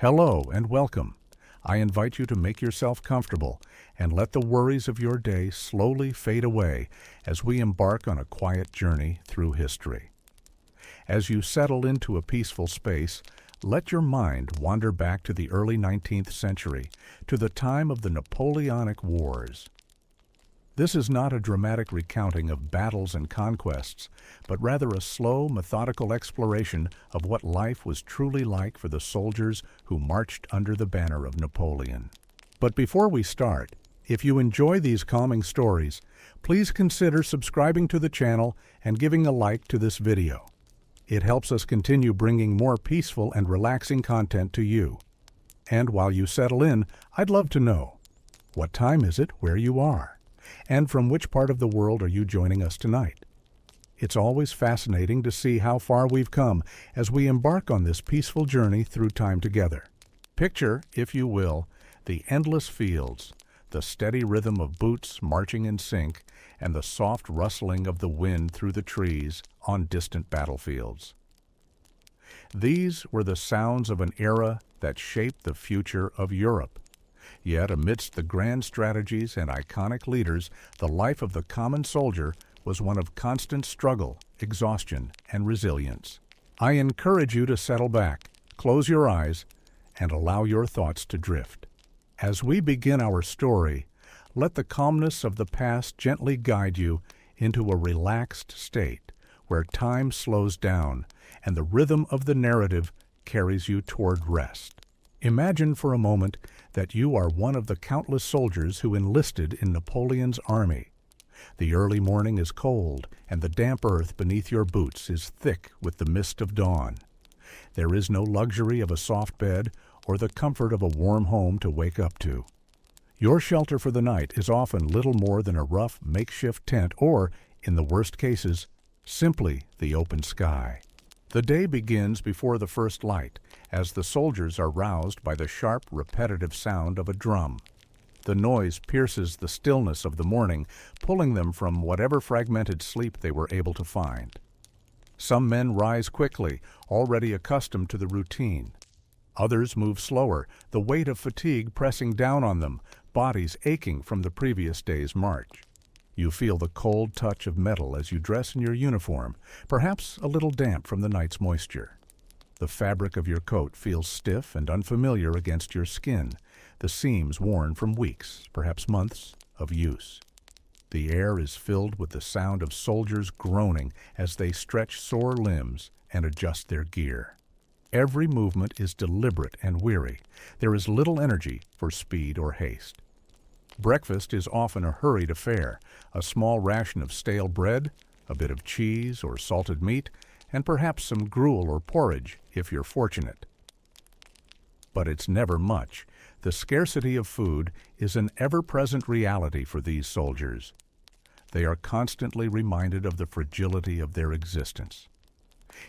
Hello and welcome. I invite you to make yourself comfortable and let the worries of your day slowly fade away as we embark on a quiet journey through history. As you settle into a peaceful space, let your mind wander back to the early 19th century, to the time of the Napoleonic Wars. This is not a dramatic recounting of battles and conquests, but rather a slow, methodical exploration of what life was truly like for the soldiers who marched under the banner of Napoleon. But before we start, if you enjoy these calming stories, please consider subscribing to the channel and giving a like to this video. It helps us continue bringing more peaceful and relaxing content to you. And while you settle in, I'd love to know, what time is it where you are? And from which part of the world are you joining us tonight? It's always fascinating to see how far we've come as we embark on this peaceful journey through time together. Picture, if you will, the endless fields, the steady rhythm of boots marching in sync, and the soft rustling of the wind through the trees on distant battlefields. These were the sounds of an era that shaped the future of Europe. Yet amidst the grand strategies and iconic leaders, the life of the common soldier was one of constant struggle, exhaustion, and resilience. I encourage you to settle back, close your eyes, and allow your thoughts to drift. As we begin our story, let the calmness of the past gently guide you into a relaxed state where time slows down and the rhythm of the narrative carries you toward rest. Imagine for a moment that you are one of the countless soldiers who enlisted in Napoleon's army. The early morning is cold, and the damp earth beneath your boots is thick with the mist of dawn. There is no luxury of a soft bed or the comfort of a warm home to wake up to. Your shelter for the night is often little more than a rough makeshift tent or, in the worst cases, simply the open sky. The day begins before the first light, as the soldiers are roused by the sharp, repetitive sound of a drum. The noise pierces the stillness of the morning, pulling them from whatever fragmented sleep they were able to find. Some men rise quickly, already accustomed to the routine. Others move slower, the weight of fatigue pressing down on them, bodies aching from the previous day's march. You feel the cold touch of metal as you dress in your uniform, perhaps a little damp from the night's moisture. The fabric of your coat feels stiff and unfamiliar against your skin, the seams worn from weeks, perhaps months, of use. The air is filled with the sound of soldiers groaning as they stretch sore limbs and adjust their gear. Every movement is deliberate and weary. There is little energy for speed or haste. Breakfast is often a hurried affair, a small ration of stale bread, a bit of cheese or salted meat, and perhaps some gruel or porridge if you're fortunate. But it's never much. The scarcity of food is an ever-present reality for these soldiers. They are constantly reminded of the fragility of their existence.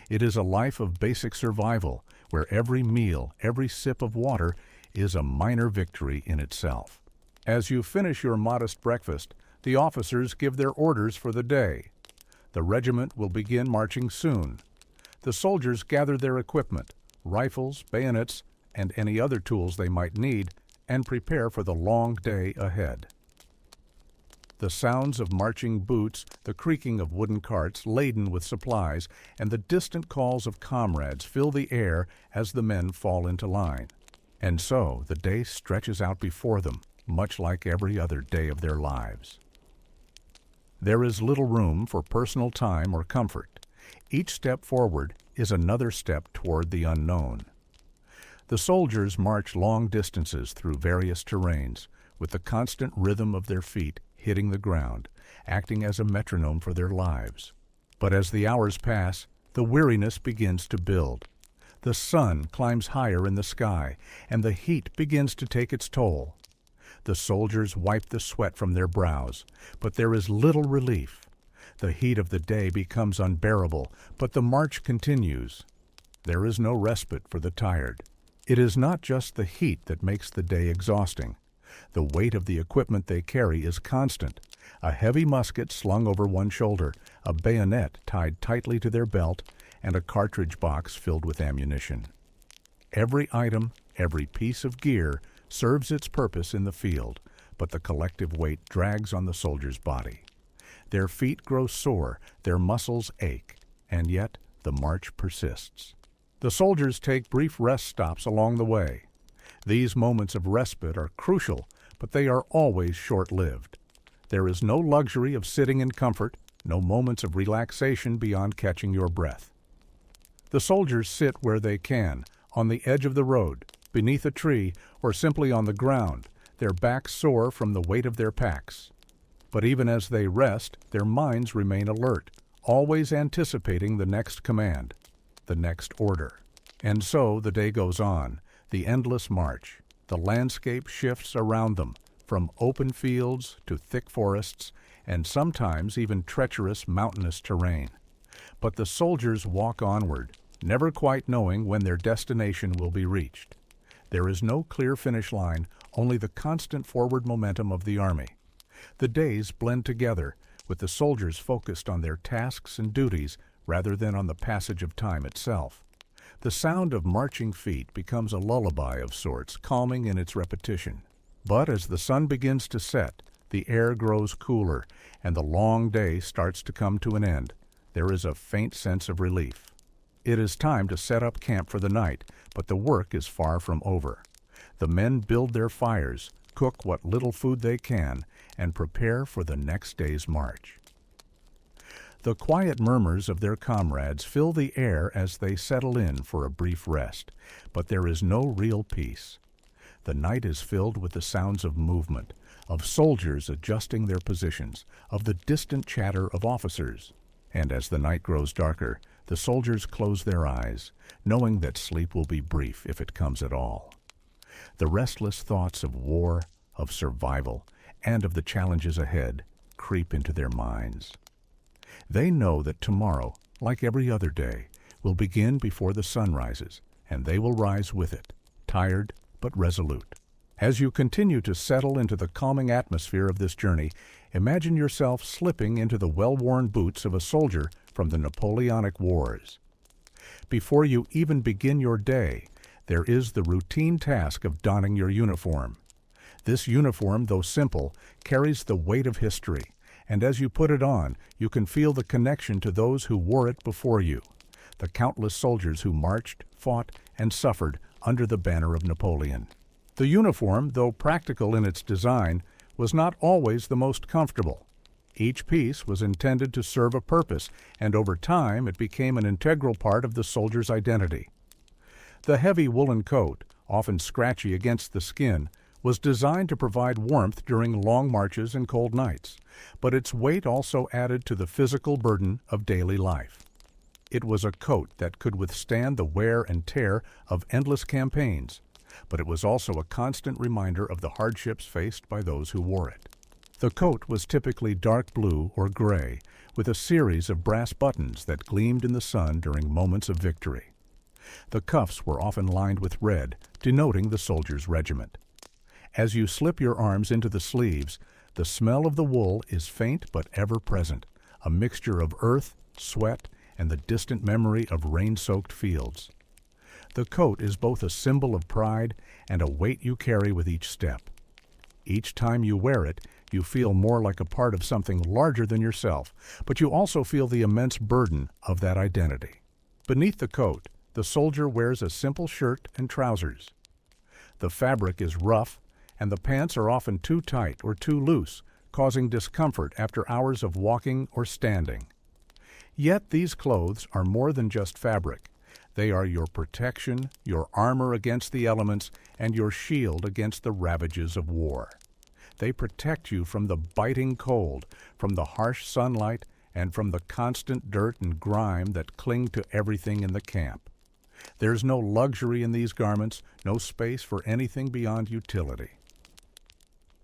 It is a life of basic survival, where every meal, every sip of water is a minor victory in itself. As you finish your modest breakfast, the officers give their orders for the day. The regiment will begin marching soon. The soldiers gather their equipment, rifles, bayonets, and any other tools they might need, and prepare for the long day ahead. The sounds of marching boots, the creaking of wooden carts laden with supplies, and the distant calls of comrades fill the air as the men fall into line. And so the day stretches out before them, much like every other day of their lives. There is little room for personal time or comfort. Each step forward is another step toward the unknown. The soldiers march long distances through various terrains, with the constant rhythm of their feet hitting the ground, acting as a metronome for their lives. But as the hours pass, the weariness begins to build. The sun climbs higher in the sky, and the heat begins to take its toll. The soldiers wipe the sweat from their brows, but there is little relief. The heat of the day becomes unbearable, but the march continues. There is no respite for the tired. It is not just the heat that makes the day exhausting. The weight of the equipment they carry is constant. A heavy musket slung over one shoulder, a bayonet tied tightly to their belt, and a cartridge box filled with ammunition. Every item, Every piece of gear serves its purpose in the field, but the collective weight drags on the soldier's body. Their feet grow sore, their muscles ache, and yet the march persists. The soldiers take brief rest stops along the way. These moments of respite are crucial, but they are always short-lived. There is no luxury of sitting in comfort, no moments of relaxation beyond catching your breath. The soldiers sit where they can, on the edge of the road, beneath a tree, or simply on the ground, their backs sore from the weight of their packs. But even as they rest, their minds remain alert, always anticipating the next command, the next order. And so the day goes on, the endless march. The landscape shifts around them, from open fields to thick forests, and sometimes even treacherous mountainous terrain. But the soldiers walk onward, never quite knowing when their destination will be reached. There is no clear finish line, only the constant forward momentum of the army. The days blend together, with the soldiers focused on their tasks and duties rather than on the passage of time itself. The sound of marching feet becomes a lullaby of sorts, calming in its repetition. But as the sun begins to set, the air grows cooler, and the long day starts to come to an end. There is a faint sense of relief. It is time to set up camp for the night, but the work is far from over. The men build their fires, cook what little food they can, and prepare for the next day's march. The quiet murmurs of their comrades fill the air as they settle in for a brief rest, but there is no real peace. The night is filled with the sounds of movement, of soldiers adjusting their positions, of the distant chatter of officers. And as the night grows darker, the soldiers close their eyes, knowing that sleep will be brief if it comes at all. The restless thoughts of war, of survival, and of the challenges ahead creep into their minds. They know that tomorrow, like every other day, will begin before the sun rises, and they will rise with it, tired but resolute. As you continue to settle into the calming atmosphere of this journey, imagine yourself slipping into the well-worn boots of a soldier from the Napoleonic Wars. Before you even begin your day, there is the routine task of donning your uniform. This uniform, though simple, carries the weight of history, and as you put it on, you can feel the connection to those who wore it before you, the countless soldiers who marched, fought, and suffered under the banner of Napoleon. The uniform, though practical in its design, was not always the most comfortable. Each piece was intended to serve a purpose, and over time it became an integral part of the soldier's identity. The heavy woolen coat, often scratchy against the skin, was designed to provide warmth during long marches and cold nights, but its weight also added to the physical burden of daily life. It was a coat that could withstand the wear and tear of endless campaigns, but it was also a constant reminder of the hardships faced by those who wore it. The coat was typically dark blue or gray, with a series of brass buttons that gleamed in the sun during moments of victory. The cuffs were often lined with red, denoting the soldier's regiment. As you slip your arms into the sleeves, the smell of the wool is faint but ever present, a mixture of earth, sweat, and the distant memory of rain-soaked fields. The coat is both a symbol of pride and a weight you carry with each step. Each time you wear it, you feel more like a part of something larger than yourself, but you also feel the immense burden of that identity. Beneath the coat, the soldier wears a simple shirt and trousers. The fabric is rough, and the pants are often too tight or too loose, causing discomfort after hours of walking or standing. Yet these clothes are more than just fabric. They are your protection, your armor against the elements, and your shield against the ravages of war. They protect you from the biting cold, from the harsh sunlight, and from the constant dirt and grime that cling to everything in the camp. There's no luxury in these garments, no space for anything beyond utility.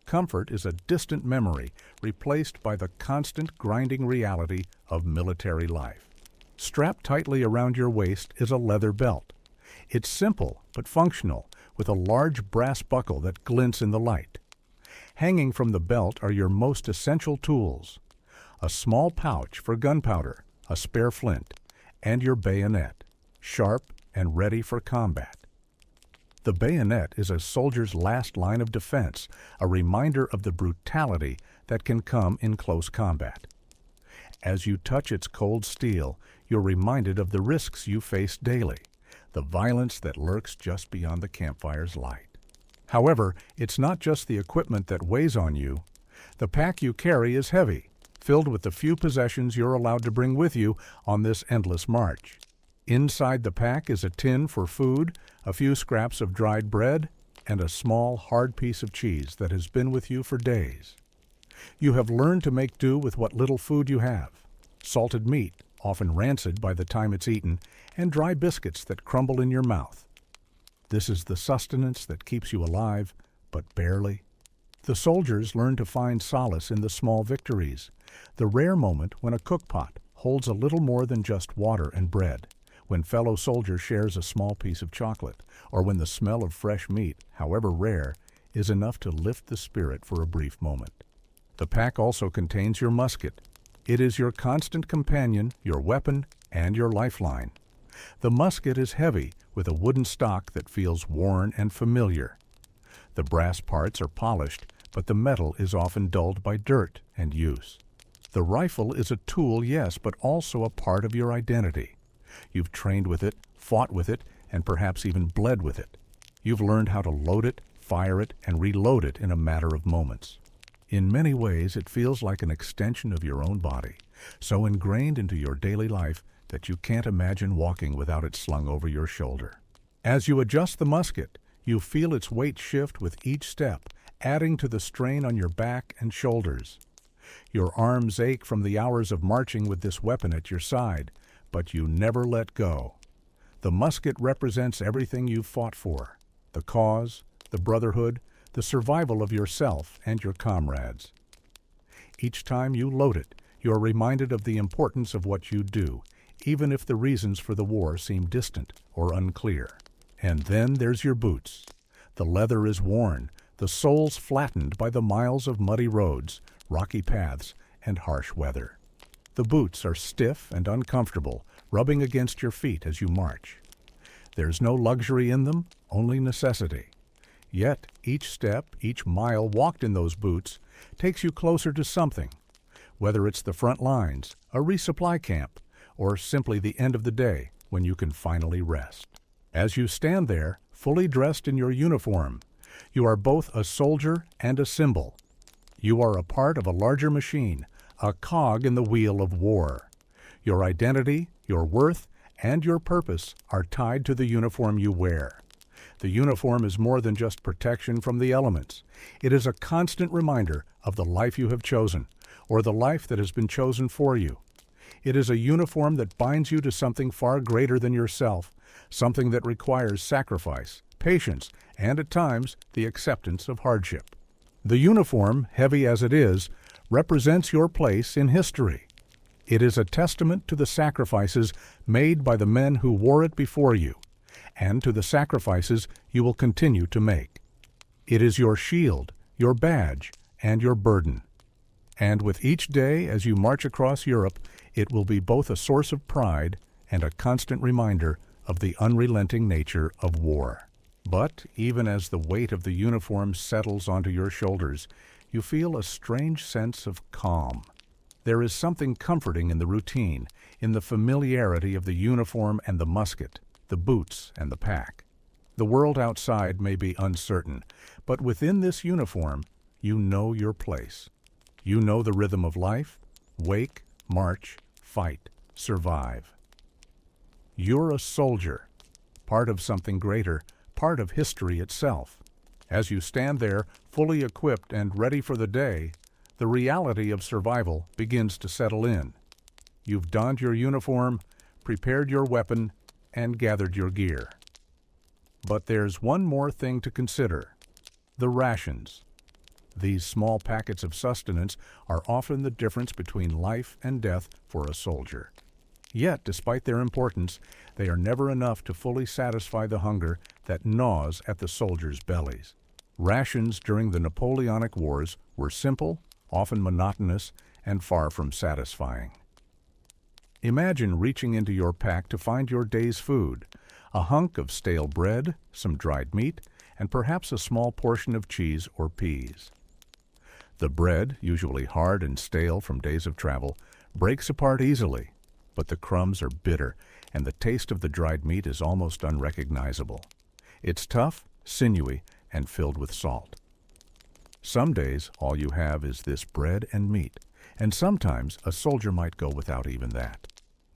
Comfort is a distant memory replaced by the constant grinding reality of military life. Strapped tightly around your waist is a leather belt. It's simple but functional, with a large brass buckle that glints in the light. Hanging from the belt are your most essential tools: a small pouch for gunpowder, a spare flint, and your bayonet, sharp and ready for combat. The bayonet is a soldier's last line of defense, a reminder of the brutality that can come in close combat. As you touch its cold steel, you're reminded of the risks you face daily, the violence that lurks just beyond the campfire's light. However, it's not just the equipment that weighs on you. The pack you carry is heavy, filled with the few possessions you're allowed to bring with you on this endless march. Inside the pack is a tin for food, a few scraps of dried bread, and a small, hard piece of cheese that has been with you for days. You have learned to make do with what little food you have: salted meat, often rancid by the time it's eaten, and dry biscuits that crumble in your mouth. This is the sustenance that keeps you alive, but barely. The soldiers learn to find solace in the small victories, the rare moment when a cookpot holds a little more than just water and bread, when fellow soldier shares a small piece of chocolate, or when the smell of fresh meat, however rare, is enough to lift the spirit for a brief moment. The pack also contains your musket. It is your constant companion, your weapon, and your lifeline. The musket is heavy, with a wooden stock that feels worn and familiar. The brass parts are polished, but the metal is often dulled by dirt and use. The rifle is a tool, yes, but also a part of your identity. You've trained with it, fought with it, and perhaps even bled with it. You've learned how to load it, fire it, and reload it in a matter of moments. In many ways, it feels like an extension of your own body, so ingrained into your daily life that you can't imagine walking without it slung over your shoulder. As you adjust the musket, you feel its weight shift with each step, adding to the strain on your back and shoulders. Your arms ache from the hours of marching with this weapon at your side, but you never let go. The musket represents everything you've fought for: the cause, the brotherhood, the survival of yourself and your comrades. Each time you load it, you're reminded of the importance of what you do, even if the reasons for the war seem distant or unclear. And then there's your boots. The leather is worn, the soles flattened by the miles of muddy roads, rocky paths, and harsh weather. The boots are stiff and uncomfortable, rubbing against your feet as you march. There's no luxury in them, only necessity. Yet each step, each mile walked in those boots takes you closer to something, whether it's the front lines, a resupply camp, or simply the end of the day when you can finally rest. As you stand there, fully dressed in your uniform, you are both a soldier and a symbol. You are a part of a larger machine, a cog in the wheel of war. Your identity, your worth, and your purpose are tied to the uniform you wear. The uniform is more than just protection from the elements. It is a constant reminder of the life you have chosen, or the life that has been chosen for you. It is a uniform that binds you to something far greater than yourself, something that requires sacrifice, patience, and at times the acceptance of hardship. The uniform, heavy as it is, represents your place in history. It is a testament to the sacrifices made by the men who wore it before you, and to the sacrifices you will continue to make. It is your shield, your badge, and your burden. And with each day as you march across Europe, it will be both a source of pride and a constant reminder of the unrelenting nature of war. But even as the weight of the uniform settles onto your shoulders, you feel a strange sense of calm. There is something comforting in the routine, in the familiarity of the uniform and the musket, the boots and the pack. The world outside may be uncertain, but within this uniform, you know your place. You know the rhythm of life: wake, march, fight, survive. You're a soldier, part of something greater, part of history itself. As you stand there, fully equipped and ready for the day, the reality of survival begins to settle in. You've donned your uniform, prepared your weapon, and gathered your gear. But there's one more thing to consider: the rations. These small packets of sustenance are often the difference between life and death for a soldier. Yet, despite their importance, they are never enough to fully satisfy the hunger that gnaws at the soldiers' bellies. Rations during the Napoleonic Wars were simple, often monotonous, and far from satisfying. Imagine reaching into your pack to find your day's food: a hunk of stale bread, some dried meat, and perhaps a small portion of cheese or peas. The bread, usually hard and stale from days of travel, breaks apart easily, but the crumbs are bitter, and the taste of the dried meat is almost unrecognizable. It's tough, sinewy, and filled with salt. Some days all you have is this bread and meat, and sometimes a soldier might go without even that.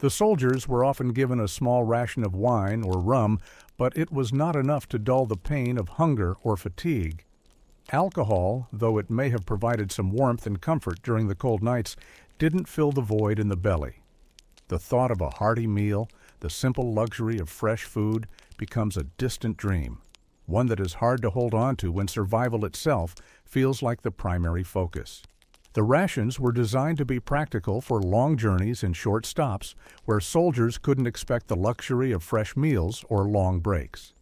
The soldiers were often given a small ration of wine or rum, but it was not enough to dull the pain of hunger or fatigue. Alcohol, though it may have provided some warmth and comfort during the cold nights, didn't fill the void in the belly. The thought of a hearty meal, the simple luxury of fresh food, becomes a distant dream, one that is hard to hold on to when survival itself feels like the primary focus. The rations were designed to be practical for long journeys and short stops where soldiers couldn't expect the luxury of fresh meals or long breaks.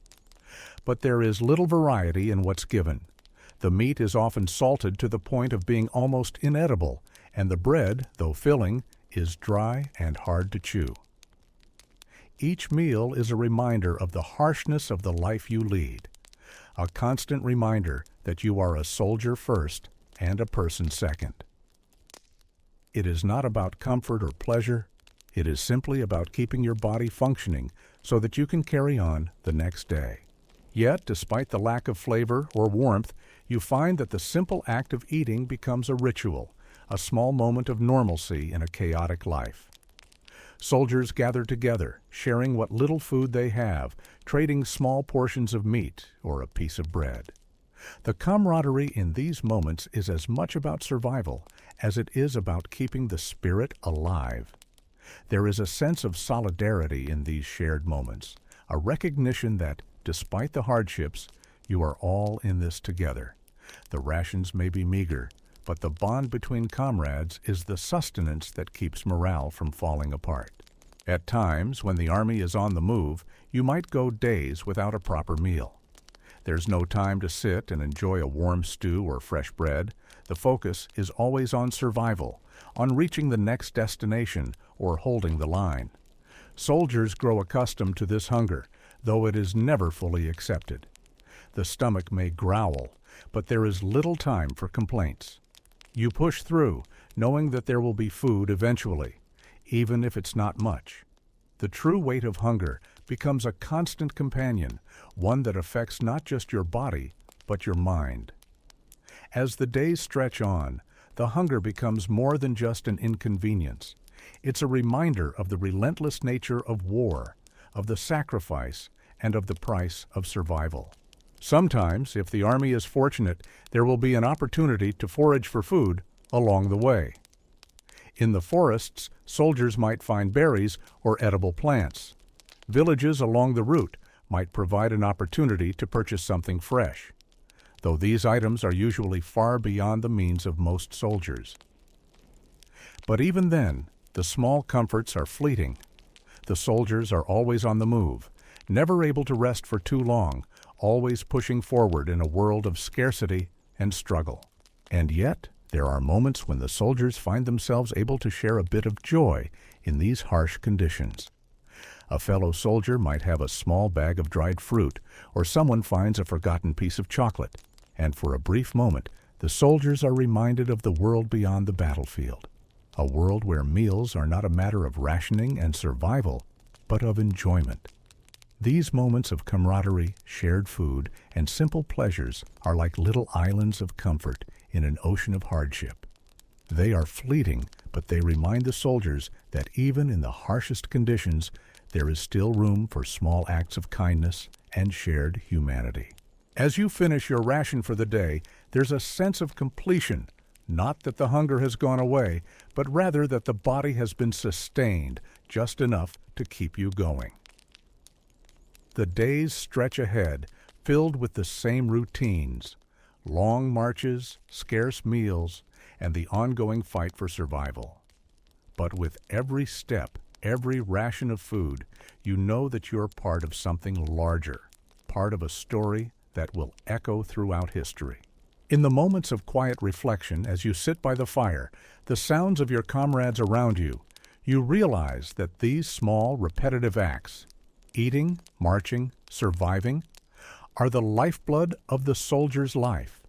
But there is little variety in what's given. The meat is often salted to the point of being almost inedible, and the bread, though filling, is dry and hard to chew. Each meal is a reminder of the harshness of the life you lead, a constant reminder that you are a soldier first and a person second. It is not about comfort or pleasure. It is simply about keeping your body functioning so that you can carry on the next day. Yet, despite the lack of flavor or warmth, you find that the simple act of eating becomes a ritual, a small moment of normalcy in a chaotic life. Soldiers gather together, sharing what little food they have, trading small portions of meat or a piece of bread. The camaraderie in these moments is as much about survival as it is about keeping the spirit alive. There is a sense of solidarity in these shared moments, a recognition that, despite the hardships, you are all in this together. The rations may be meager, but the bond between comrades is the sustenance that keeps morale from falling apart. At times, when the army is on the move, you might go days without a proper meal. There's no time to sit and enjoy a warm stew or fresh bread. The focus is always on survival, on reaching the next destination or holding the line. Soldiers grow accustomed to this hunger, though it is never fully accepted. The stomach may growl, but there is little time for complaints. You push through, knowing that there will be food eventually, even if it's not much. The true weight of hunger becomes a constant companion, one that affects not just your body, but your mind. As the days stretch on, the hunger becomes more than just an inconvenience. It's a reminder of the relentless nature of war, of the sacrifice, and of the price of survival. Sometimes, if the army is fortunate, there will be an opportunity to forage for food along the way. In the forests, soldiers might find berries or edible plants. Villages along the route might provide an opportunity to purchase something fresh, though these items are usually far beyond the means of most soldiers. But even then, the small comforts are fleeting. The soldiers are always on the move, never able to rest for too long, always pushing forward in a world of scarcity and struggle. And yet, there are moments when the soldiers find themselves able to share a bit of joy in these harsh conditions. A fellow soldier might have a small bag of dried fruit, or someone finds a forgotten piece of chocolate, and for a brief moment, the soldiers are reminded of the world beyond the battlefield, a world where meals are not a matter of rationing and survival, but of enjoyment. These moments of camaraderie, shared food, and simple pleasures are like little islands of comfort in an ocean of hardship. They are fleeting, but they remind the soldiers that even in the harshest conditions, there is still room for small acts of kindness and shared humanity. As you finish your ration for the day, there's a sense of completion, not that the hunger has gone away, but rather that the body has been sustained just enough to keep you going. The days stretch ahead, filled with the same routines, long marches, scarce meals, and the ongoing fight for survival. But with every step, every ration of food, you know that you're part of something larger, part of a story that will echo throughout history. In the moments of quiet reflection as you sit by the fire, the sounds of your comrades around you, you realize that these small, repetitive acts, eating, marching, surviving, are the lifeblood of the soldier's life.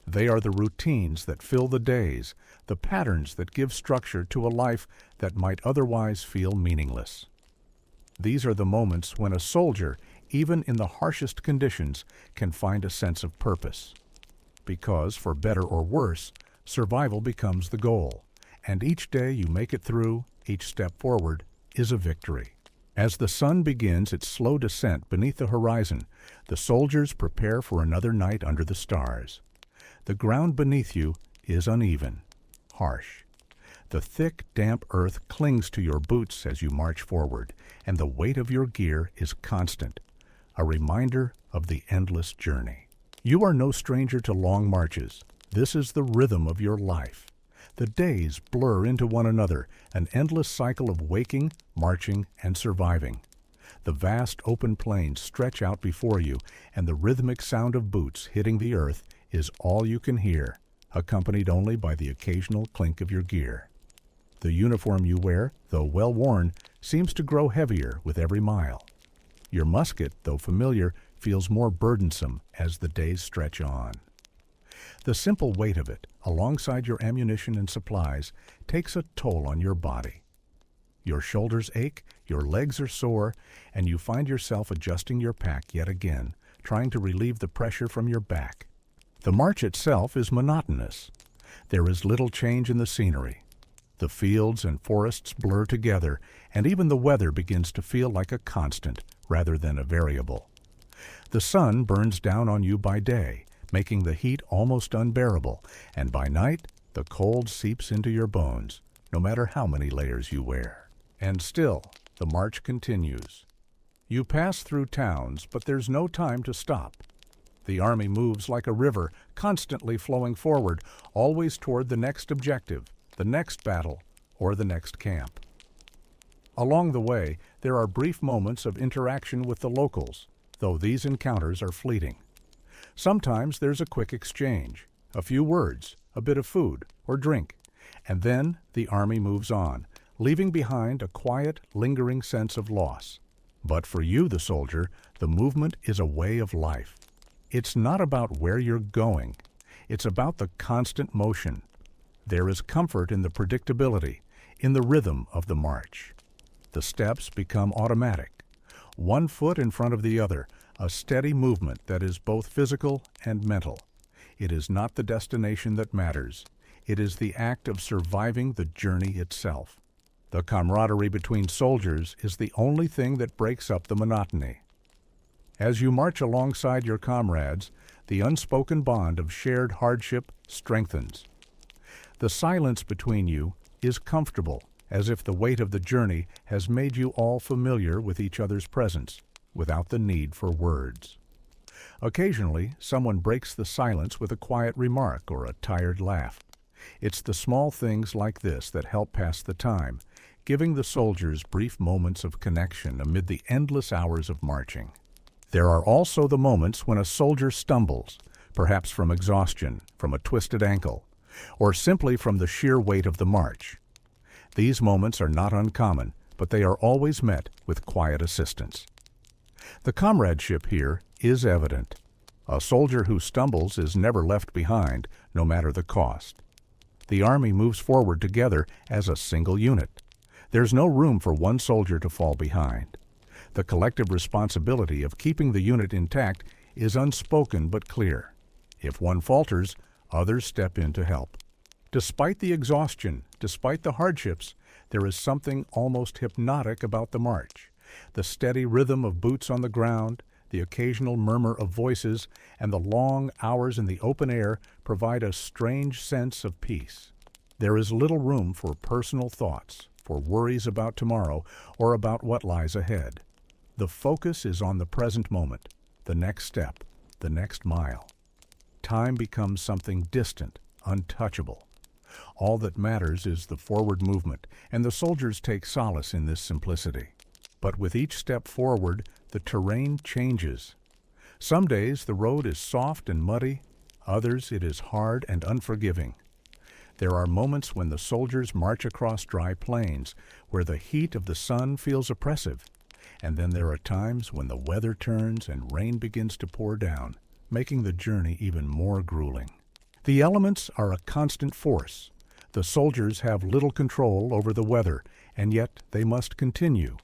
They are the routines that fill the days, the patterns that give structure to a life that might otherwise feel meaningless. These are the moments when a soldier, even in the harshest conditions, can find a sense of purpose. Because, for better or worse, survival becomes the goal, and each day you make it through, each step forward, is a victory. As the sun begins its slow descent beneath the horizon, the soldiers prepare for another night under the stars. The ground beneath you is uneven, harsh. The thick, damp earth clings to your boots as you march forward, and the weight of your gear is constant, a reminder of the endless journey. You are no stranger to long marches. This is the rhythm of your life. The days blur into one another, an endless cycle of waking, marching, and surviving. The vast open plains stretch out before you, and the rhythmic sound of boots hitting the earth is all you can hear, accompanied only by the occasional clink of your gear. The uniform you wear, though well worn, seems to grow heavier with every mile. Your musket, though familiar, feels more burdensome as the days stretch on. The simple weight of it, alongside your ammunition and supplies, takes a toll on your body. Your shoulders ache, your legs are sore, and you find yourself adjusting your pack yet again, trying to relieve the pressure from your back. The march itself is monotonous. There is little change in the scenery. The fields and forests blur together, and even the weather begins to feel like a constant rather than a variable. The sun burns down on you by day, making the heat almost unbearable, and by night the cold seeps into your bones, no matter how many layers you wear. And still, the march continues. You pass through towns, but there's no time to stop. The army moves like a river, constantly flowing forward, always toward the next objective, the next battle, or the next camp. Along the way, there are brief moments of interaction with the locals, though these encounters are fleeting. Sometimes there's a quick exchange, a few words, a bit of food or drink, and then the army moves on, leaving behind a quiet, lingering sense of loss. But for you, the soldier, the movement is a way of life. It's not about where you're going. It's about the constant motion. There is comfort in the predictability, in the rhythm of the march. The steps become automatic, one foot in front of the other, a steady movement that is both physical and mental. It is not the destination that matters. It is the act of surviving the journey itself. The camaraderie between soldiers is the only thing that breaks up the monotony. As you march alongside your comrades, the unspoken bond of shared hardship strengthens. The silence between you is comfortable, as if the weight of the journey has made you all familiar with each other's presence, without the need for words. Occasionally, someone breaks the silence with a quiet remark or a tired laugh. It's the small things like this that help pass the time, giving the soldiers brief moments of connection amid the endless hours of marching. There are also the moments when a soldier stumbles, perhaps from exhaustion, from a twisted ankle, or simply from the sheer weight of the march. These moments are not uncommon, but they are always met with quiet assistance. The comradeship here is evident. A soldier who stumbles is never left behind, no matter the cost. The army moves forward together as a single unit. There's no room for one soldier to fall behind. The collective responsibility of keeping the unit intact is unspoken but clear. If one falters, others step in to help. Despite the exhaustion, despite the hardships, there is something almost hypnotic about the march. The steady rhythm of boots on the ground, the occasional murmur of voices, and the long hours in the open air provide a strange sense of peace. There is little room for personal thoughts, for worries about tomorrow, or about what lies ahead. The focus is on the present moment, the next step, the next mile. Time becomes something distant, untouchable. All that matters is the forward movement, and the soldiers take solace in this simplicity. But with each step forward, the terrain changes. Some days the road is soft and muddy, others it is hard and unforgiving. There are moments when the soldiers march across dry plains, where the heat of the sun feels oppressive, And then there are times when the weather turns and rain begins to pour down, making the journey even more grueling. The elements are a constant force. The soldiers have little control over the weather, and yet they must continue.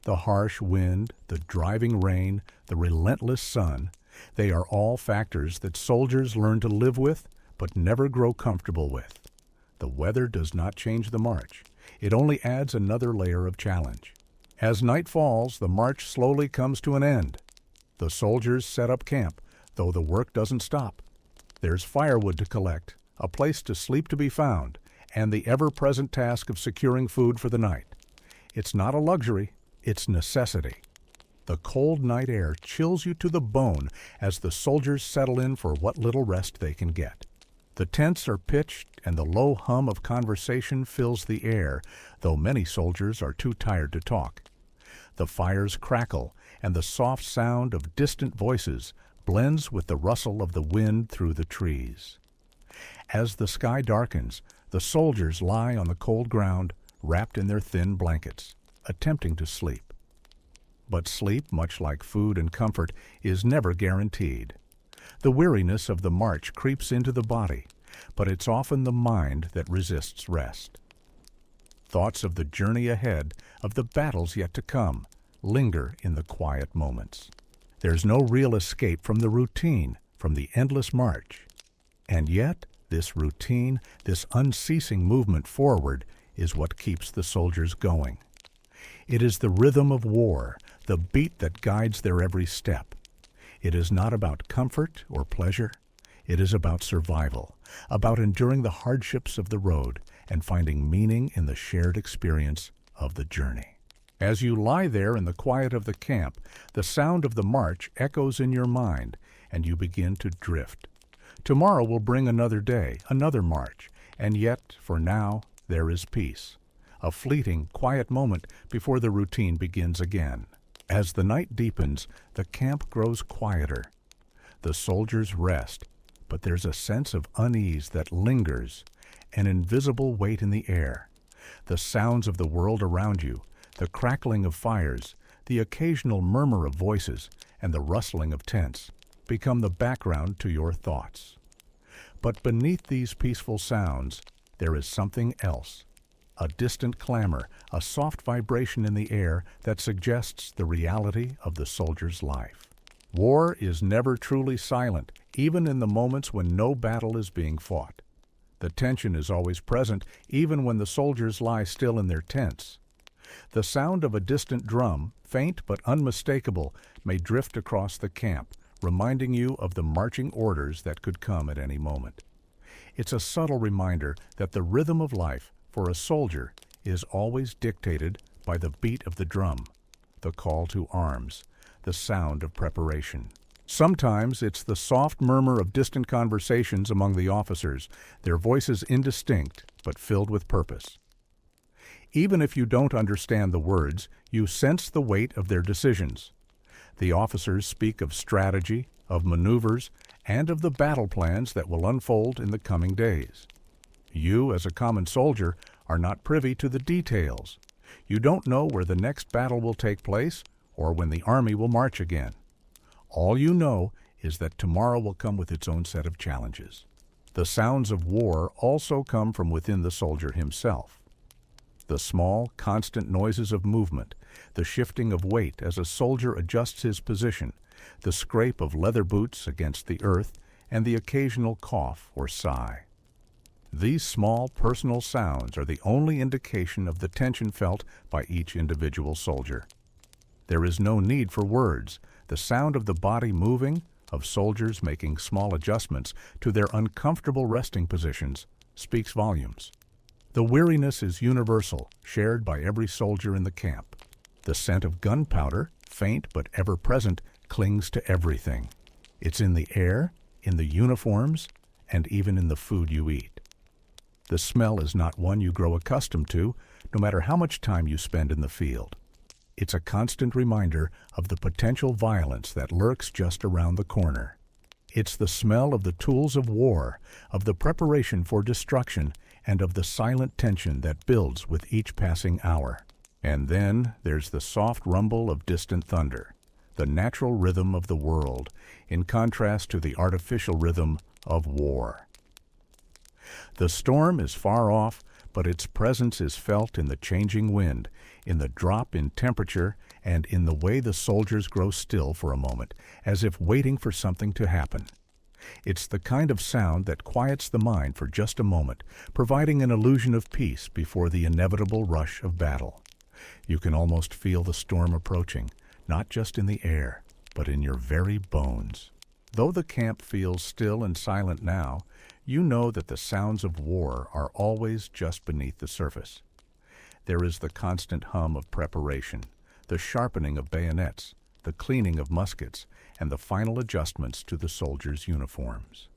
The harsh wind, the driving rain, the relentless sun, they are all factors that soldiers learn to live with, but never grow comfortable with. The weather does not change the march. It only adds another layer of challenge. As night falls, the march slowly comes to an end. The soldiers set up camp, though the work doesn't stop. There's firewood to collect, a place to sleep to be found, and the ever-present task of securing food for the night. It's not a luxury, it's necessity. The cold night air chills you to the bone as the soldiers settle in for what little rest they can get. The tents are pitched and the low hum of conversation fills the air, though many soldiers are too tired to talk. The fires crackle and the soft sound of distant voices blends with the rustle of the wind through the trees. As the sky darkens, the soldiers lie on the cold ground, wrapped in their thin blankets, attempting to sleep. But sleep, much like food and comfort, is never guaranteed. The weariness of the march creeps into the body, but it's often the mind that resists rest. Thoughts of the journey ahead, of the battles yet to come, linger in the quiet moments. There's no real escape from the routine, from the endless march. And yet, this routine, this unceasing movement forward, is what keeps the soldiers going. It is the rhythm of war, the beat that guides their every step. It is not about comfort or pleasure. It is about survival, about enduring the hardships of the road and finding meaning in the shared experience of the journey. As you lie there in the quiet of the camp, the sound of the march echoes in your mind, and you begin to drift. Tomorrow will bring another day, another march, and yet, for now, there is peace. A fleeting, quiet moment before the routine begins again. As the night deepens, the camp grows quieter. The soldiers rest, but there's a sense of unease that lingers, an invisible weight in the air. The sounds of the world around you, the crackling of fires, the occasional murmur of voices, and the rustling of tents, become the background to your thoughts. But beneath these peaceful sounds, there is something else. A distant clamor, a soft vibration in the air that suggests the reality of the soldier's life. War is never truly silent, even in the moments when no battle is being fought. The tension is always present, even when the soldiers lie still in their tents. The sound of a distant drum, faint but unmistakable, may drift across the camp, reminding you of the marching orders that could come at any moment. It's a subtle reminder that the rhythm of life, for a soldier, is always dictated by the beat of the drum, the call to arms, the sound of preparation. Sometimes it's the soft murmur of distant conversations among the officers, their voices indistinct but filled with purpose. Even if you don't understand the words, you sense the weight of their decisions. The officers speak of strategy, of maneuvers, and of the battle plans that will unfold in the coming days. You, as a common soldier, are not privy to the details. You don't know where the next battle will take place or when the army will march again. All you know is that tomorrow will come with its own set of challenges. The sounds of war also come from within the soldier himself. The small, constant noises of movement, the shifting of weight as a soldier adjusts his position, the scrape of leather boots against the earth, and the occasional cough or sigh. These small, personal sounds are the only indication of the tension felt by each individual soldier. There is no need for words. The sound of the body moving, of soldiers making small adjustments to their uncomfortable resting positions, speaks volumes. The weariness is universal, shared by every soldier in the camp. The scent of gunpowder, faint but ever present, clings to everything. It's in the air, in the uniforms, and even in the food you eat. The smell is not one you grow accustomed to, no matter how much time you spend in the field. It's a constant reminder of the potential violence that lurks just around the corner. It's the smell of the tools of war, of the preparation for destruction, and of the silent tension that builds with each passing hour. And then there's the soft rumble of distant thunder, the natural rhythm of the world, in contrast to the artificial rhythm of war. The storm is far off, but its presence is felt in the changing wind, in the drop in temperature, and in the way the soldiers grow still for a moment, as if waiting for something to happen. It's the kind of sound that quiets the mind for just a moment, providing an illusion of peace before the inevitable rush of battle. You can almost feel the storm approaching, not just in the air, but in your very bones. Though the camp feels still and silent now, you know that the sounds of war are always just beneath the surface. There is the constant hum of preparation, the sharpening of bayonets, the cleaning of muskets, and the final adjustments to the soldiers' uniforms.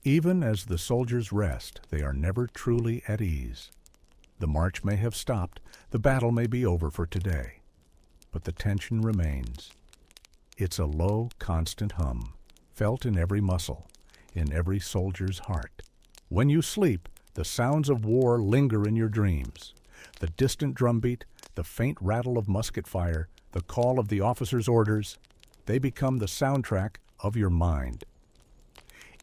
Even as the soldiers rest, they are never truly at ease. The march may have stopped, the battle may be over for today, but the tension remains. It's a low, constant hum, felt in every muscle, in every soldier's heart. When you sleep, the sounds of war linger in your dreams. The distant drumbeat, the faint rattle of musket fire, the call of the officer's orders, they become the soundtrack of your mind.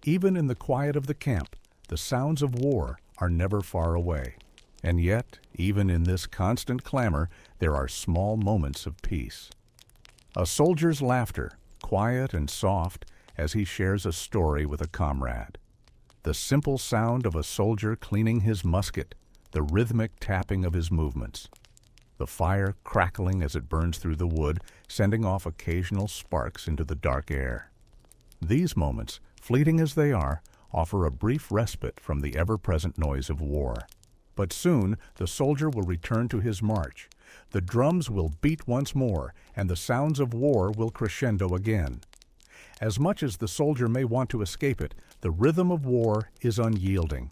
Even in the quiet of the camp, the sounds of war are never far away. And yet, even in this constant clamor, there are small moments of peace. A soldier's laughter, quiet and soft, as he shares a story with a comrade. The simple sound of a soldier cleaning his musket, the rhythmic tapping of his movements. The fire crackling as it burns through the wood, sending off occasional sparks into the dark air. These moments, fleeting as they are, offer a brief respite from the ever-present noise of war. But soon the soldier will return to his march. The drums will beat once more, and the sounds of war will crescendo again. As much as the soldier may want to escape it, the rhythm of war is unyielding.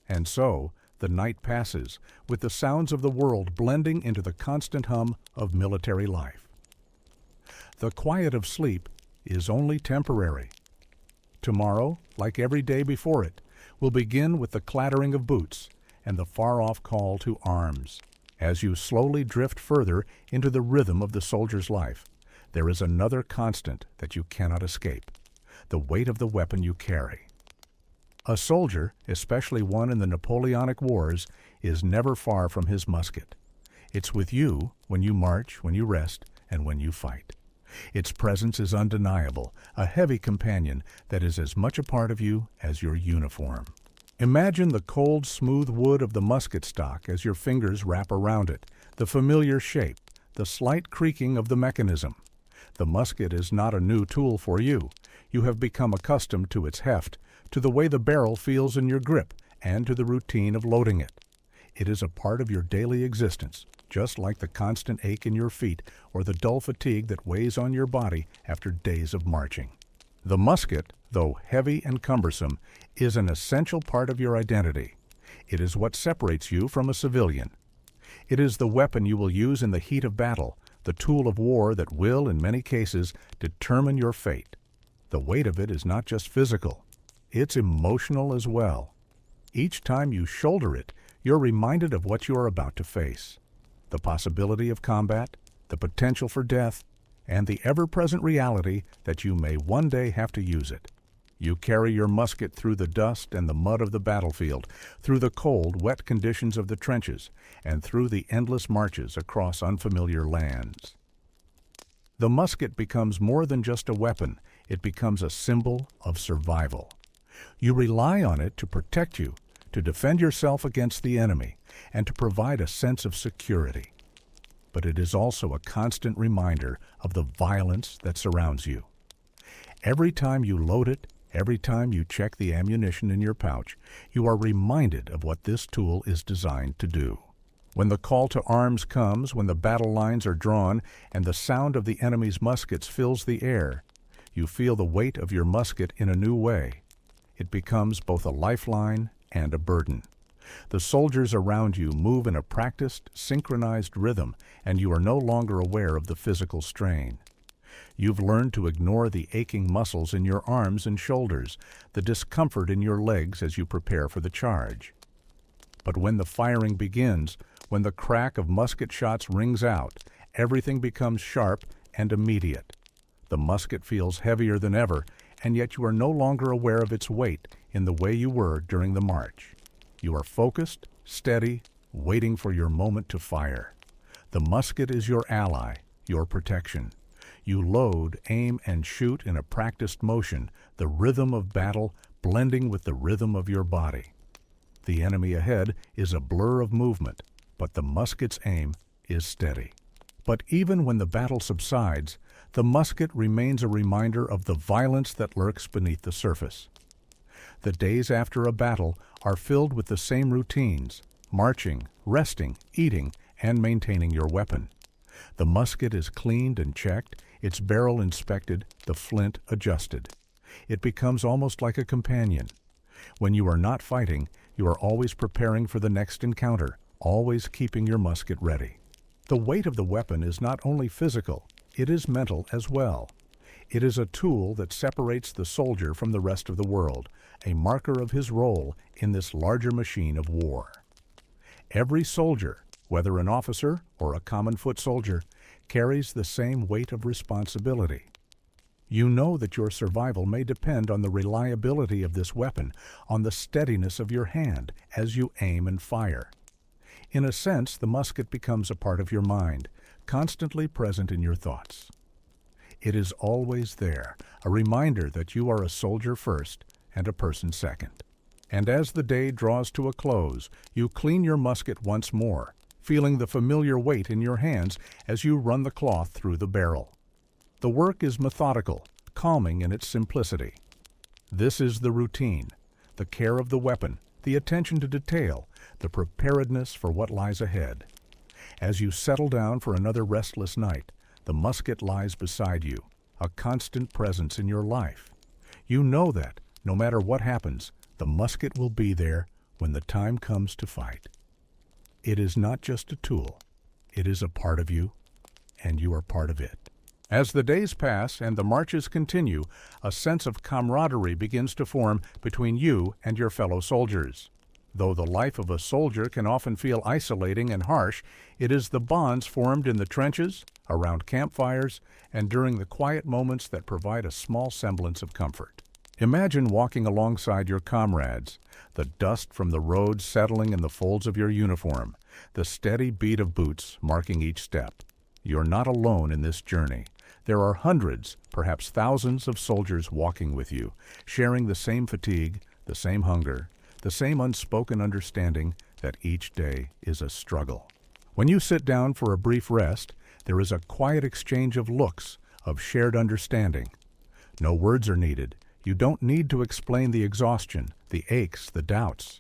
And so, the night passes, with the sounds of the world blending into the constant hum of military life. The quiet of sleep is only temporary. Tomorrow, like every day before it, will begin with the clattering of boots and the far-off call to arms. As you slowly drift further into the rhythm of the soldier's life, there is another constant that you cannot escape: the weight of the weapon you carry. A soldier, especially one in the Napoleonic Wars, is never far from his musket. It's with you when you march, when you rest, and when you fight. Its presence is undeniable, a heavy companion that is as much a part of you as your uniform. Imagine the cold, smooth wood of the musket stock as your fingers wrap around it, the familiar shape, the slight creaking of the mechanism. The musket is not a new tool for you. You have become accustomed to its heft, to the way the barrel feels in your grip, and to the routine of loading it. It is a part of your daily existence, just like the constant ache in your feet or the dull fatigue that weighs on your body after days of marching. The musket, though heavy and cumbersome, is an essential part of your identity. It is what separates you from a civilian. It is the weapon you will use in the heat of battle, the tool of war that will, in many cases, determine your fate. The weight of it is not just physical, it's emotional as well. Each time you shoulder it, you're reminded of what you are about to face: the possibility of combat, the potential for death, and the ever-present reality that you may one day have to use it. You carry your musket through the dust and the mud of the battlefield, through the cold, wet conditions of the trenches, and through the endless marches across unfamiliar lands. The musket becomes more than just a weapon. It becomes a symbol of survival. You rely on it to protect you, to defend yourself against the enemy, and to provide a sense of security. But it is also a constant reminder of the violence that surrounds you. Every time you load it, every time you check the ammunition in your pouch, you are reminded of what this tool is designed to do. When the call to arms comes, when the battle lines are drawn, and the sound of the enemy's muskets fills the air, you feel the weight of your musket in a new way. It becomes both a lifeline and a burden. The soldiers around you move in a practiced, synchronized rhythm, and you are no longer aware of the physical strain. You've learned to ignore the aching muscles in your arms and shoulders, the discomfort in your legs as you prepare for the charge. But when the firing begins, When the crack of musket shots rings out, everything becomes sharp and immediate. The musket feels heavier than ever, and yet you are no longer aware of its weight in the way you were during the march. You are focused, steady, waiting for your moment to fire. The musket is your ally, your protection. You load, aim, and shoot in a practiced motion, the rhythm of battle blending with the rhythm of your body. The enemy ahead is a blur of movement, but the musket's aim is steady. But even when the battle subsides, the musket remains a reminder of the violence that lurks beneath the surface. The days after a battle are filled with the same routines: marching, resting, eating, and maintaining your weapon. The musket is cleaned and checked, its barrel inspected, the flint adjusted. It becomes almost like a companion. When you are not fighting, you are always preparing for the next encounter, always keeping your musket ready. The weight of the weapon is not only physical, it is mental as well. It is a tool that separates the soldier from the rest of the world, a marker of his role in this larger machine of war. Every soldier, whether an officer or a common foot soldier, carries the same weight of responsibility. You know that your survival may depend on the reliability of this weapon, on the steadiness of your hand as you aim and fire. In a sense, the musket becomes a part of your mind, constantly present in your thoughts. It is always there, a reminder that you are a soldier first and a person second. And as the day draws to a close, you clean your musket once more, feeling the familiar weight in your hands as you run the cloth through the barrel. The work is methodical, calming in its simplicity. This is the routine, the care of the weapon, the attention to detail, the preparedness for what lies ahead. As you settle down for another restless night, the musket lies beside you, a constant presence in your life. You know that, no matter what happens, the musket will be there when the time comes to fight. It is not just a tool. It is a part of you, and you are part of it. As the days pass and the marches continue, a sense of camaraderie begins to form between you and your fellow soldiers. Though the life of a soldier can often feel isolating and harsh, it is the bonds formed in the trenches, around campfires, and during the quiet moments that provide a small semblance of comfort. Imagine walking alongside your comrades, the dust from the road settling in the folds of your uniform, the steady beat of boots marking each step. You're not alone in this journey. There are hundreds, perhaps thousands of soldiers walking with you, sharing the same fatigue, the same hunger, the same unspoken understanding that each day is a struggle. When you sit down for a brief rest, there is a quiet exchange of looks, of shared understanding. No words are needed. You don't need to explain the exhaustion, the aches, the doubts.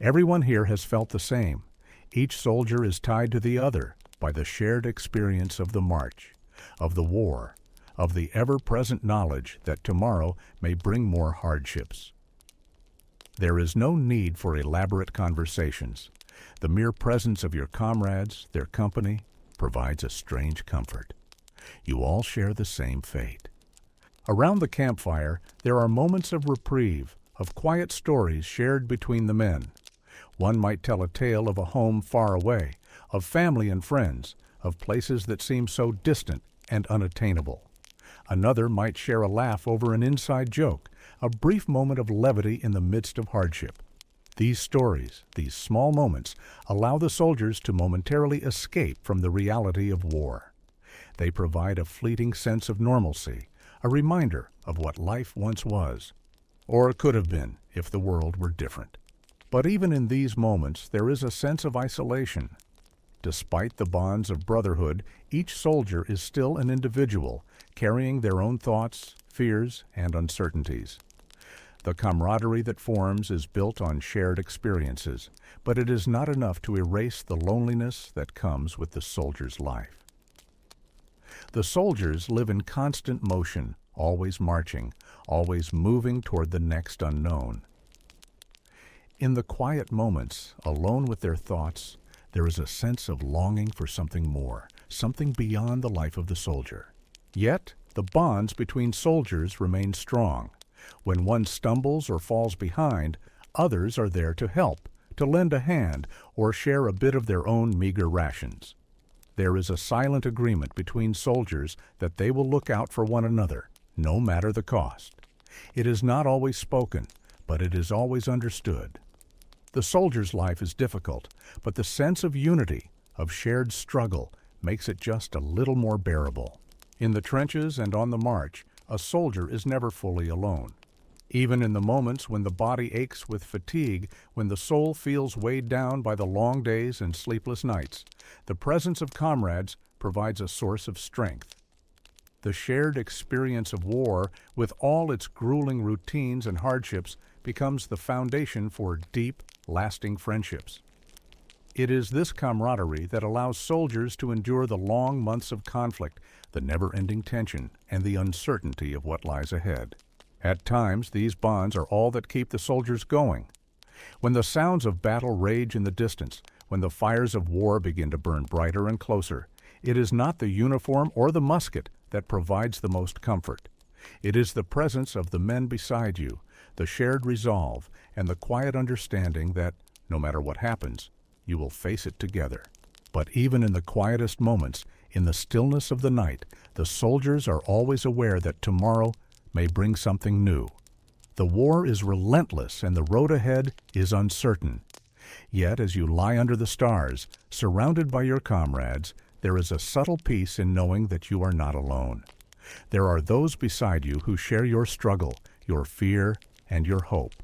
Everyone here has felt the same. Each soldier is tied to the other by the shared experience of the march, of the war, of the ever-present knowledge that tomorrow may bring more hardships. There is no need for elaborate conversations. The mere presence of your comrades, their company, provides a strange comfort. You all share the same fate. Around the campfire, there are moments of reprieve, of quiet stories shared between the men. One might tell a tale of a home far away, of family and friends, of places that seem so distant and unattainable. Another might share a laugh over an inside joke, a brief moment of levity in the midst of hardship. These stories, these small moments, allow the soldiers to momentarily escape from the reality of war. They provide a fleeting sense of normalcy, a reminder of what life once was, or could have been if the world were different. But even in these moments, there is a sense of isolation. Despite the bonds of brotherhood, each soldier is still an individual, carrying their own thoughts, fears, and uncertainties. The camaraderie that forms is built on shared experiences, but it is not enough to erase the loneliness that comes with the soldier's life. The soldiers live in constant motion, always marching, always moving toward the next unknown. In the quiet moments, alone with their thoughts, there is a sense of longing for something more, something beyond the life of the soldier. Yet, the bonds between soldiers remain strong. When one stumbles or falls behind, others are there to help, to lend a hand or share a bit of their own meager rations. There is a silent agreement between soldiers that they will look out for one another, no matter the cost. It is not always spoken, but it is always understood. The soldier's life is difficult, but the sense of unity, of shared struggle, makes it just a little more bearable. In the trenches and on the march, a soldier is never fully alone. Even in the moments when the body aches with fatigue, when the soul feels weighed down by the long days and sleepless nights, the presence of comrades provides a source of strength. The shared experience of war, with all its grueling routines and hardships, becomes the foundation for deep, lasting friendships. It is this camaraderie that allows soldiers to endure the long months of conflict, the never-ending tension, and the uncertainty of what lies ahead. At times, these bonds are all that keep the soldiers going. When the sounds of battle rage in the distance, when the fires of war begin to burn brighter and closer, it is not the uniform or the musket that provides the most comfort. It is the presence of the men beside you, the shared resolve, and the quiet understanding that, no matter what happens, you will face it together. But even in the quietest moments, in the stillness of the night, the soldiers are always aware that tomorrow may bring something new. The war is relentless and the road ahead is uncertain. Yet, as you lie under the stars, surrounded by your comrades, there is a subtle peace in knowing that you are not alone. There are those beside you who share your struggle, your fear, and your hope.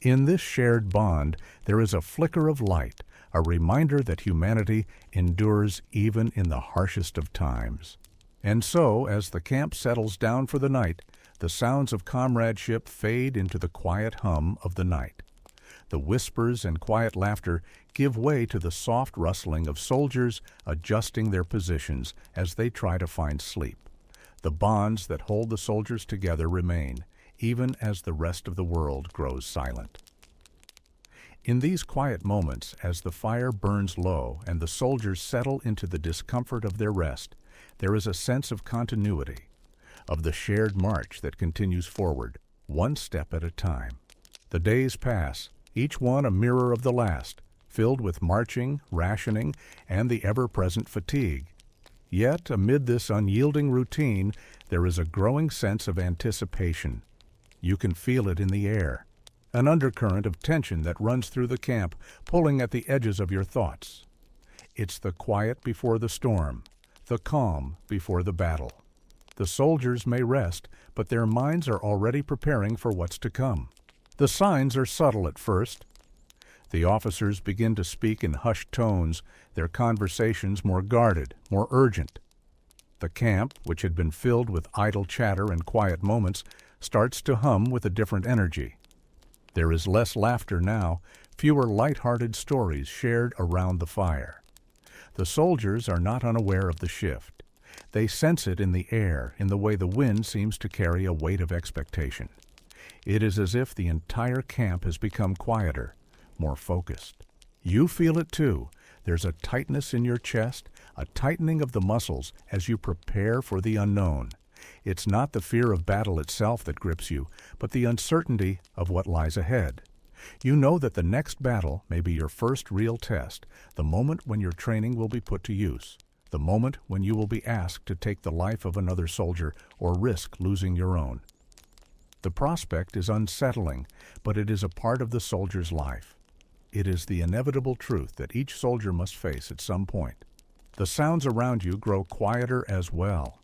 In this shared bond, there is a flicker of light, a reminder that humanity endures even in the harshest of times. And so, as the camp settles down for the night, the sounds of comradeship fade into the quiet hum of the night. The whispers and quiet laughter give way to the soft rustling of soldiers adjusting their positions as they try to find sleep. The bonds that hold the soldiers together remain, even as the rest of the world grows silent. In these quiet moments, as the fire burns low and the soldiers settle into the discomfort of their rest, there is a sense of continuity, of the shared march that continues forward, one step at a time. The days pass, each one a mirror of the last, filled with marching, rationing, and the ever-present fatigue. Yet, amid this unyielding routine, there is a growing sense of anticipation. You can feel it in the air, an undercurrent of tension that runs through the camp, pulling at the edges of your thoughts. It's the quiet before the storm, the calm before the battle. The soldiers may rest, but their minds are already preparing for what's to come. The signs are subtle at first. The officers begin to speak in hushed tones, their conversations more guarded, more urgent. The camp, which had been filled with idle chatter and quiet moments, starts to hum with a different energy. There is less laughter now, fewer light-hearted stories shared around the fire. The soldiers are not unaware of the shift. They sense it in the air, in the way the wind seems to carry a weight of expectation. It is as if the entire camp has become quieter, more focused. You feel it too. There's a tightness in your chest, a tightening of the muscles as you prepare for the unknown. It's not the fear of battle itself that grips you, but the uncertainty of what lies ahead. You know that the next battle may be your first real test, the moment when your training will be put to use, the moment when you will be asked to take the life of another soldier or risk losing your own. The prospect is unsettling, but it is a part of the soldier's life. It is the inevitable truth that each soldier must face at some point. The sounds around you grow quieter as well.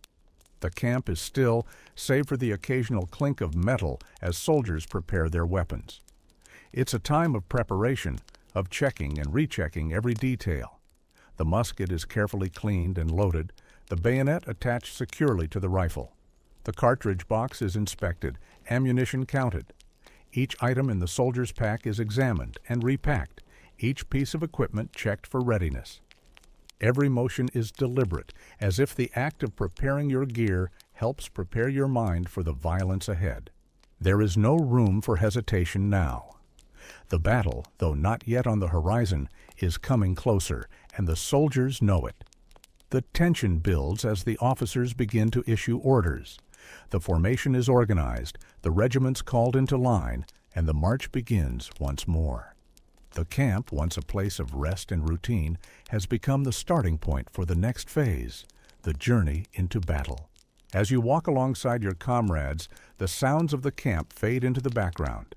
The camp is still, save for the occasional clink of metal as soldiers prepare their weapons. It's a time of preparation, of checking and rechecking every detail. The musket is carefully cleaned and loaded, the bayonet attached securely to the rifle. The cartridge box is inspected, ammunition counted. Each item in the soldier's pack is examined and repacked, each piece of equipment checked for readiness. Every motion is deliberate, as if the act of preparing your gear helps prepare your mind for the violence ahead. There is no room for hesitation now. The battle, though not yet on the horizon, is coming closer, and the soldiers know it. The tension builds as the officers begin to issue orders. The formation is organized, the regiments called into line, and the march begins once more. The camp, once a place of rest and routine, has become the starting point for the next phase, the journey into battle. As you walk alongside your comrades, the sounds of the camp fade into the background.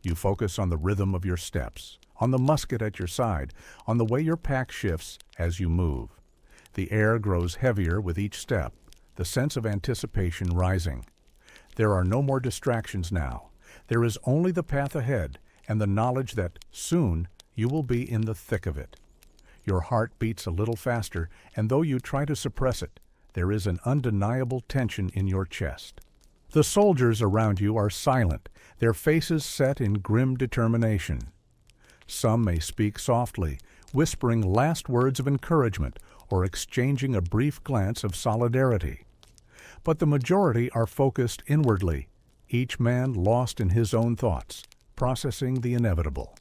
You focus on the rhythm of your steps, on the musket at your side, on the way your pack shifts as you move. The air grows heavier with each step, the sense of anticipation rising. There are no more distractions now. There is only the path ahead and the knowledge that soon you will be in the thick of it. Your heart beats a little faster, and though you try to suppress it, there is an undeniable tension in your chest. The soldiers around you are silent, their faces set in grim determination. Some may speak softly, whispering last words of encouragement or exchanging a brief glance of solidarity. But the majority are focused inwardly, each man lost in his own thoughts, processing the inevitable.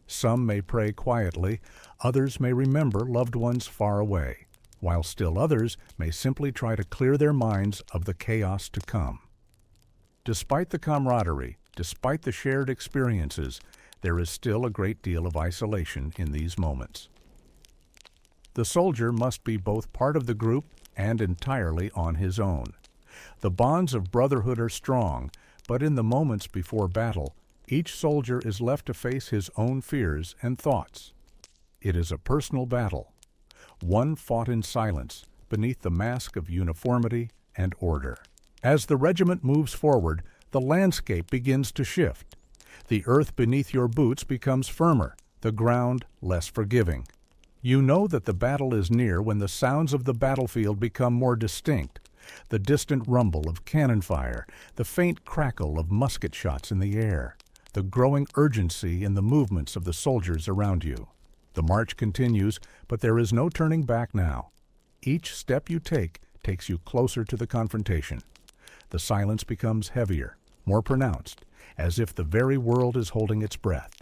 Some may pray quietly, others may remember loved ones far away, while still others may simply try to clear their minds of the chaos to come. Despite the camaraderie, despite the shared experiences, there is still a great deal of isolation in these moments. The soldier must be both part of the group and entirely on his own. The bonds of brotherhood are strong, but in the moments before battle, each soldier is left to face his own fears and thoughts. It is a personal battle, one fought in silence, beneath the mask of uniformity and order. As the regiment moves forward, the landscape begins to shift. The earth beneath your boots becomes firmer, the ground less forgiving. You know that the battle is near when the sounds of the battlefield become more distinct. The distant rumble of cannon fire, the faint crackle of musket shots in the air, the growing urgency in the movements of the soldiers around you. The march continues, but there is no turning back now. Each step you take takes you closer to the confrontation. The silence becomes heavier, more pronounced, as if the very world is holding its breath.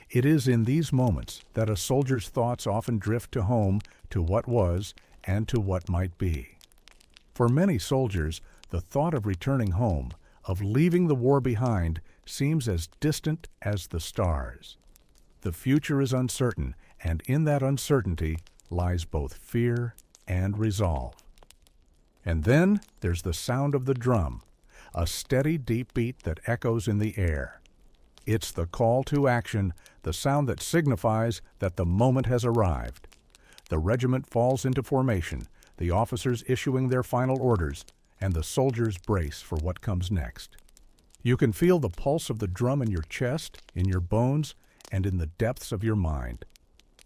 It is in these moments that a soldier's thoughts often drift to home, to what was, and to what might be. For many soldiers, the thought of returning home, of leaving the war behind, seems as distant as the stars. The future is uncertain, and in that uncertainty lies both fear and resolve. And then there's the sound of the drum, a steady, deep beat that echoes in the air. It's the call to action, the sound that signifies that the moment has arrived. The regiment falls into formation, the officers issuing their final orders, and the soldiers brace for what comes next. You can feel the pulse of the drum in your chest, in your bones, and in the depths of your mind.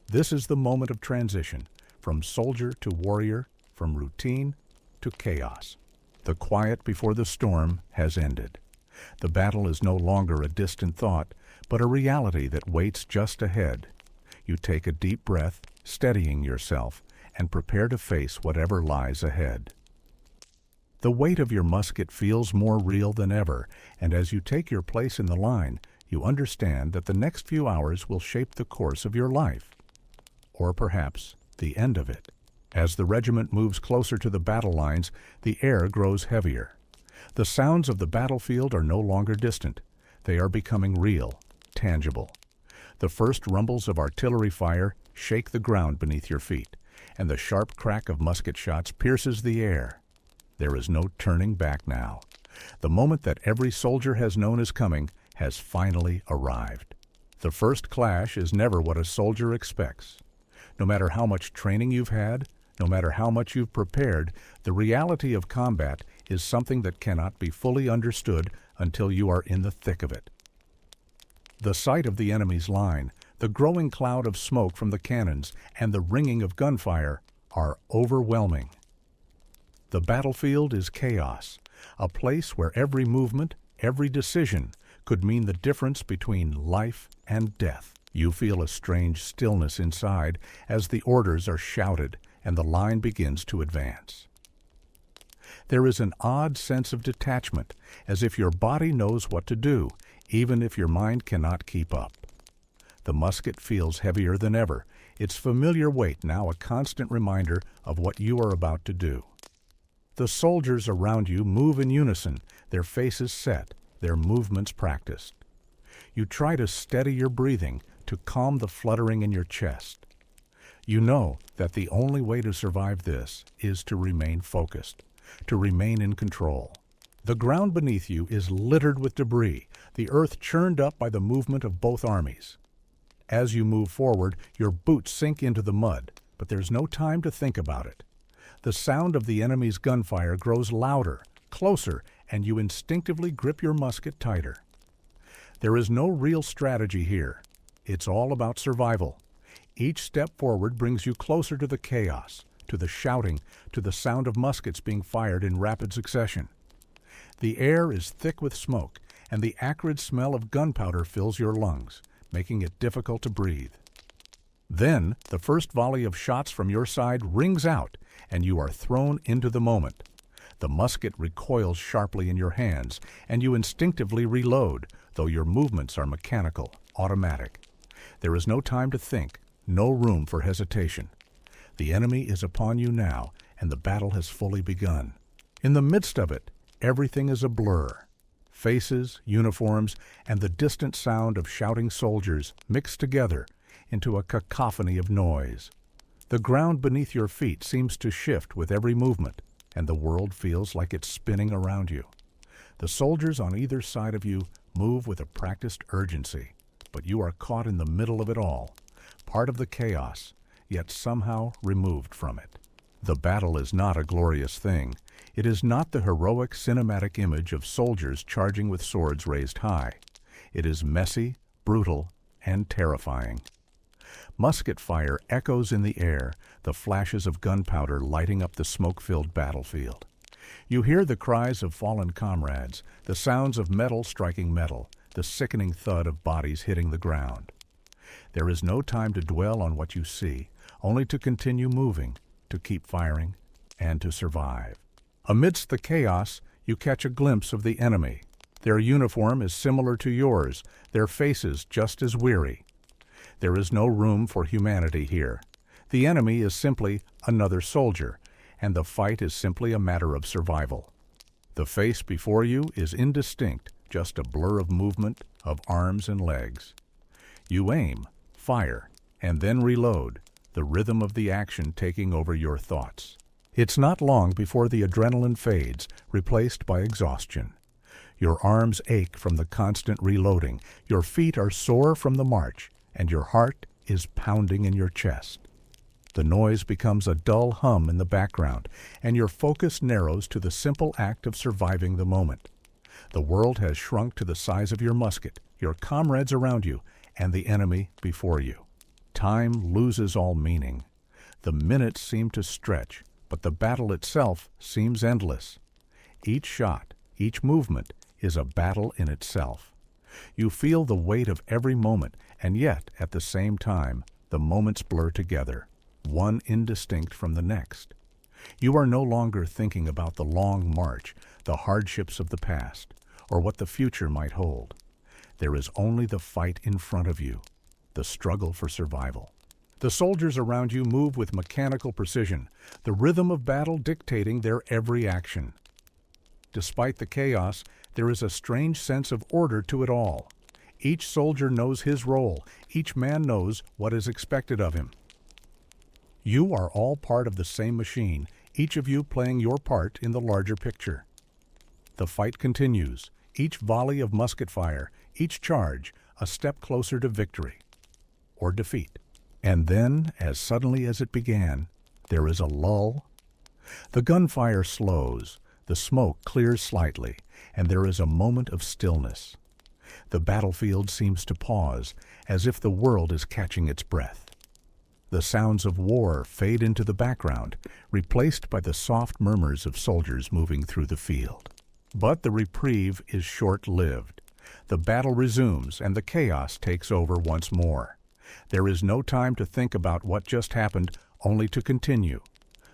This is the moment of transition, from soldier to warrior, from routine to chaos. The quiet before the storm has ended. The battle is no longer a distant thought, but a reality that waits just ahead. You take a deep breath, steadying yourself, and prepare to face whatever lies ahead. The weight of your musket feels more real than ever, and as you take your place in the line, you understand that the next few hours will shape the course of your life, or perhaps the end of it. As the regiment moves closer to the battle lines, the air grows heavier. The sounds of the battlefield are no longer distant. They are becoming real, tangible. The first rumbles of artillery fire shake the ground beneath your feet, and the sharp crack of musket shots pierces the air. There is no turning back now. The moment that every soldier has known is coming has finally arrived. The first clash is never what a soldier expects. No matter how much training you've had, no matter how much you've prepared, the reality of combat is something that cannot be fully understood until you are in the thick of it. The sight of the enemy's line, the growing cloud of smoke from the cannons, and the ringing of gunfire are overwhelming. The battlefield is chaos, a place where every movement, every decision could mean the difference between life and death. You feel a strange stillness inside as the orders are shouted and the line begins to advance. There is an odd sense of detachment, as if your body knows what to do, even if your mind cannot keep up. The musket feels heavier than ever, its familiar weight now a constant reminder of what you are about to do. The soldiers around you move in unison, their faces set, their movements practiced. You try to steady your breathing, to calm the fluttering in your chest. You know that the only way to survive this is to remain focused, to remain in control. The ground beneath you is littered with debris, the earth churned up by the movement of both armies. As you move forward, your boots sink into the mud, but there's no time to think about it. The sound of the enemy's gunfire grows louder, closer, and you instinctively grip your musket tighter. There is no real strategy here. It's all about survival. Each step forward brings you closer to the chaos, to the shouting, to the sound of muskets being fired in rapid succession. The air is thick with smoke, and the acrid smell of gunpowder fills your lungs, making it difficult to breathe. Then, the first volley of shots from your side rings out, and you are thrown into the moment. The musket recoils sharply in your hands, and you instinctively reload, though your movements are mechanical, automatic. There is no time to think, no room for hesitation. The enemy is upon you now, and the battle has fully begun. In the midst of it, everything is a blur. Faces, uniforms, and the distant sound of shouting soldiers mix together into a cacophony of noise. The ground beneath your feet seems to shift with every movement, and the world feels like it's spinning around you. The soldiers on either side of you move with a practiced urgency, but you are caught in the middle of it all, part of the chaos, yet somehow removed from it. The battle is not a glorious thing. It is not the heroic cinematic image of soldiers charging with swords raised high. It is messy, brutal, and terrifying. Musket fire echoes in the air, the flashes of gunpowder lighting up the smoke-filled battlefield. You hear the cries of fallen comrades, the sounds of metal striking metal, the sickening thud of bodies hitting the ground. There is no time to dwell on what you see, only to continue moving, to keep firing, and to survive. Amidst the chaos, you catch a glimpse of the enemy. Their uniform is similar to yours, their faces just as weary. There is no room for humanity here. The enemy is simply another soldier, and the fight is simply a matter of survival. The face before you is indistinct, just a blur of movement, of arms and legs. You aim, fire, and then reload, the rhythm of the action taking over your thoughts. It's not long before the adrenaline fades, replaced by exhaustion. Your arms ache from the constant reloading, your feet are sore from the march, and your heart is pounding in your chest. The noise becomes a dull hum in the background, and your focus narrows to the simple act of surviving the moment. The world has shrunk to the size of your musket, your comrades around you, and the enemy before you. Time loses all meaning. The minutes seem to stretch, but the battle itself seems endless. Each shot, each movement, is a battle in itself. You feel the weight of every moment, and yet, at the same time, the moments blur together, one indistinct from the next. You are no longer thinking about the long march, the hardships of the past, or what the future might hold. There is only the fight in front of you, the struggle for survival. The soldiers around you move with mechanical precision, the rhythm of battle dictating their every action. Despite the chaos, there is a strange sense of order to it all. Each soldier knows his role. Each man knows what is expected of him. You are all part of the same machine, each of you playing your part in the larger picture. The fight continues, each volley of musket fire, each charge, a step closer to victory or defeat. And then, as suddenly as it began, there is a lull. The gunfire slows, the smoke clears slightly, and there is a moment of stillness. The battlefield seems to pause, as if the world is catching its breath. The sounds of war fade into the background, replaced by the soft murmurs of soldiers moving through the field. But the reprieve is short-lived. The battle resumes, and the chaos takes over once more. There is no time to think about what just happened, only to continue.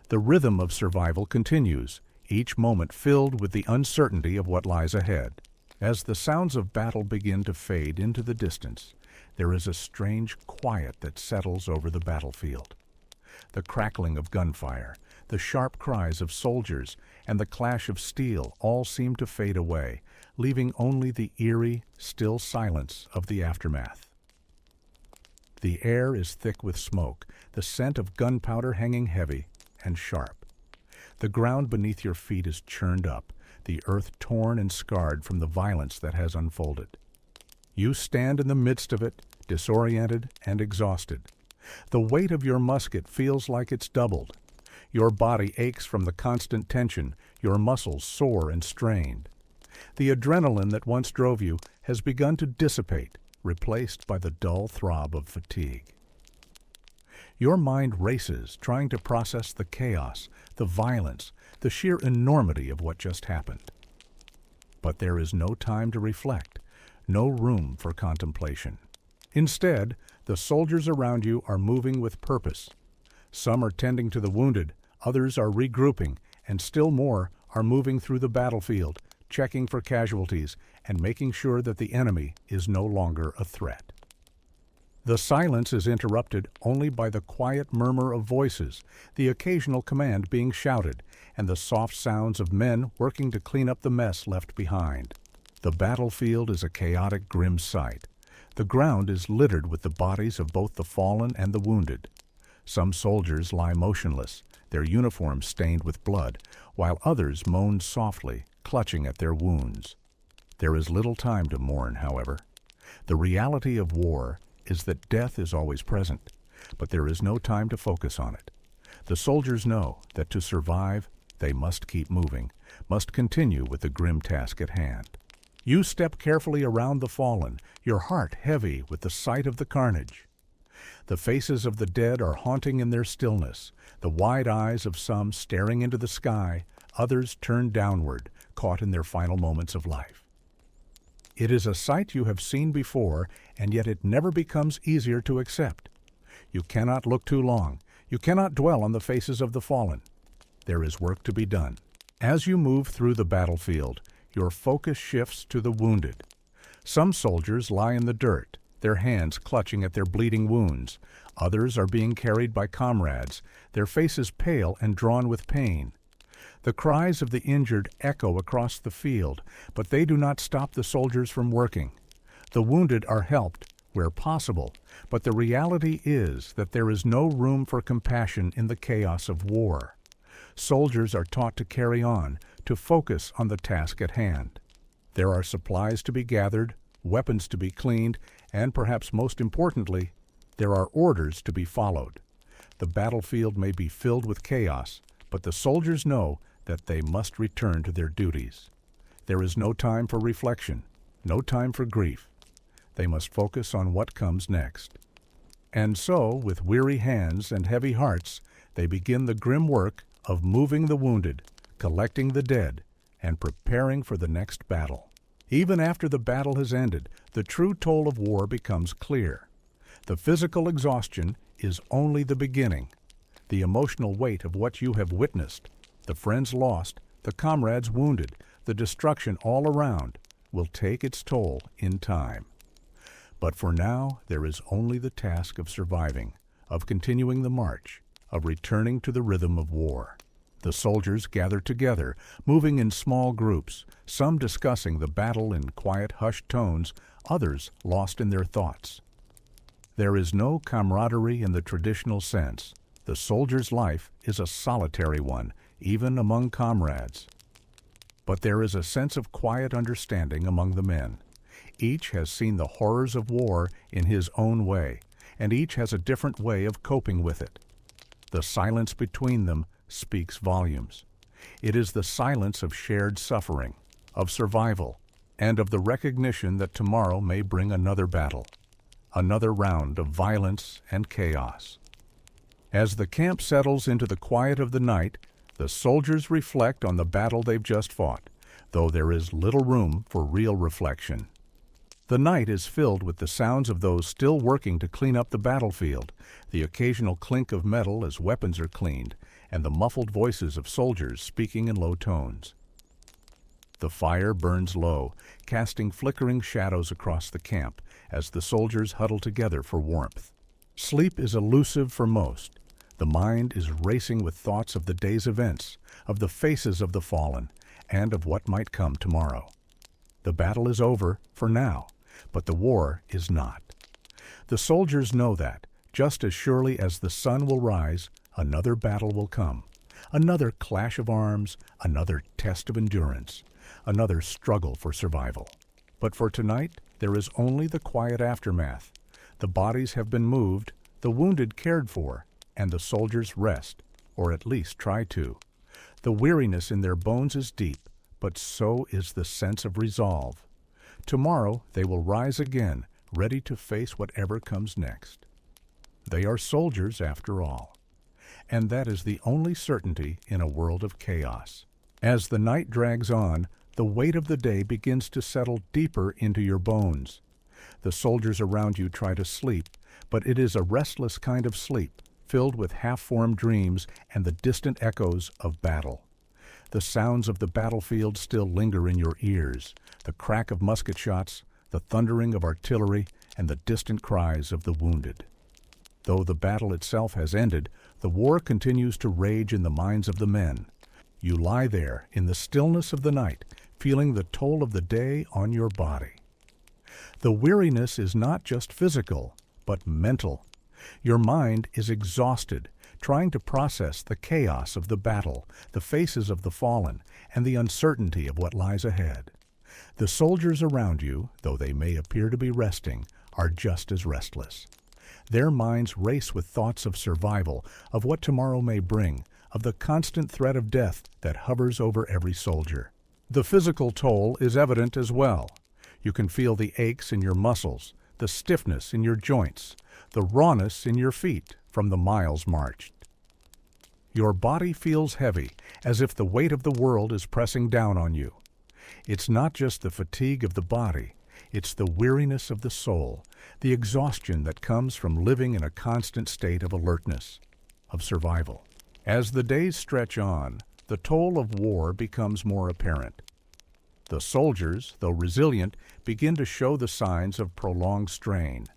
The rhythm of survival continues, each moment filled with the uncertainty of what lies ahead. As the sounds of battle begin to fade into the distance, there is a strange quiet that settles over the battlefield. The crackling of gunfire, the sharp cries of soldiers, and the clash of steel all seem to fade away, leaving only the eerie, still silence of the aftermath. The air is thick with smoke, the scent of gunpowder hanging heavy and sharp. The ground beneath your feet is churned up, the earth torn and scarred from the violence that has unfolded. You stand in the midst of it, disoriented and exhausted. The weight of your musket feels like it's doubled. Your body aches from the constant tension, your muscles sore and strained. The adrenaline that once drove you has begun to dissipate, replaced by the dull throb of fatigue. Your mind races, trying to process the chaos, the violence, the sheer enormity of what just happened. But there is no time to reflect, no room for contemplation. Instead, the soldiers around you are moving with purpose. Some are tending to the wounded, others are regrouping, and still more are moving through the battlefield, checking for casualties and making sure that the enemy is no longer a threat. The silence is interrupted only by the quiet murmur of voices, the occasional command being shouted, and the soft sounds of men working to clean up the mess left behind. The battlefield is a chaotic, grim sight. The ground is littered with the bodies of both the fallen and the wounded. Some soldiers lie motionless, their uniforms stained with blood, while others moan softly, clutching at their wounds. There is little time to mourn, however. The reality of war is that death is always present, but there is no time to focus on it. The soldiers know that to survive, they must keep moving, must continue with the grim task at hand. You step carefully around the fallen, your heart heavy with the sight of the carnage. The faces of the dead are haunting in their stillness, the wide eyes of some staring into the sky, others turned downward, caught in their final moments of life. It is a sight you have seen before, and yet it never becomes easier to accept. You cannot look too long. You cannot dwell on the faces of the fallen. There is work to be done. As you move through the battlefield, your focus shifts to the wounded. Some soldiers lie in the dirt, their hands clutching at their bleeding wounds. Others are being carried by comrades, their faces pale and drawn with pain. The cries of the injured echo across the field, but they do not stop the soldiers from working. The wounded are helped where possible, but the reality is that there is no room for compassion in the chaos of war. Soldiers are taught to carry on, to focus on the task at hand. There are supplies to be gathered, weapons to be cleaned, and perhaps most importantly, there are orders to be followed. The battlefield may be filled with chaos, but the soldiers know that they must return to their duties. There is no time for reflection, no time for grief. They must focus on what comes next. And so, with weary hands and heavy hearts, they begin the grim work of moving the wounded, collecting the dead, and preparing for the next battle. Even after the battle has ended, the true toll of war becomes clear. The physical exhaustion is only the beginning. The emotional weight of what you have witnessed, the friends lost, the comrades wounded, the destruction all around, will take its toll in time. But for now, there is only the task of surviving, of continuing the march, of returning to the rhythm of war. The soldiers gather together, moving in small groups, some discussing the battle in quiet, hushed tones, others lost in their thoughts. There is no camaraderie in the traditional sense. The soldier's life is a solitary one, even among comrades. But there is a sense of quiet understanding among the men. Each has seen the horrors of war in his own way, and each has a different way of coping with it. The silence between them speaks volumes. It is the silence of shared suffering, of survival, and of the recognition that tomorrow may bring another battle, another round of violence and chaos. As the camp settles into the quiet of the night, the soldiers reflect on the battle they've just fought, though there is little room for real reflection. The night is filled with the sounds of those still working to clean up the battlefield, the occasional clink of metal as weapons are cleaned, and the muffled voices of soldiers speaking in low tones. The fire burns low, casting flickering shadows across the camp as the soldiers huddle together for warmth. Sleep is elusive for most. The mind is racing with thoughts of the day's events, of the faces of the fallen, and of what might come tomorrow. The battle is over for now, but the war is not. The soldiers know that, just as surely as the sun will rise, another battle will come, another clash of arms, another test of endurance, another struggle for survival. But for tonight, there is only the quiet aftermath. The bodies have been moved, the wounded cared for, and the soldiers rest, or at least try to. The weariness in their bones is deep, but so is the sense of resolve. Tomorrow they will rise again, ready to face whatever comes next. They are soldiers after all. And that is the only certainty in a world of chaos. As the night drags on, the weight of the day begins to settle deeper into your bones. The soldiers around you try to sleep, but it is a restless kind of sleep, filled with half-formed dreams and the distant echoes of battle. The sounds of the battlefield still linger in your ears, the crack of musket shots, the thundering of artillery, and the distant cries of the wounded. Though the battle itself has ended, the war continues to rage in the minds of the men. You lie there in the stillness of the night, feeling the toll of the day on your body. The weariness is not just physical, but mental. Your mind is exhausted, trying to process the chaos of the battle, the faces of the fallen, and the uncertainty of what lies ahead. The soldiers around you, though they may appear to be resting, are just as restless. Their minds race with thoughts of survival, of what tomorrow may bring, of the constant threat of death that hovers over every soldier. The physical toll is evident as well. You can feel the aches in your muscles, the stiffness in your joints, the rawness in your feet from the miles marched. Your body feels heavy, as if the weight of the world is pressing down on you. It's not just the fatigue of the body, it's the weariness of the soul, the exhaustion that comes from living in a constant state of alertness, of survival. As the days stretch on, the toll of war becomes more apparent. The soldiers, though resilient, begin to show the signs of prolonged strain.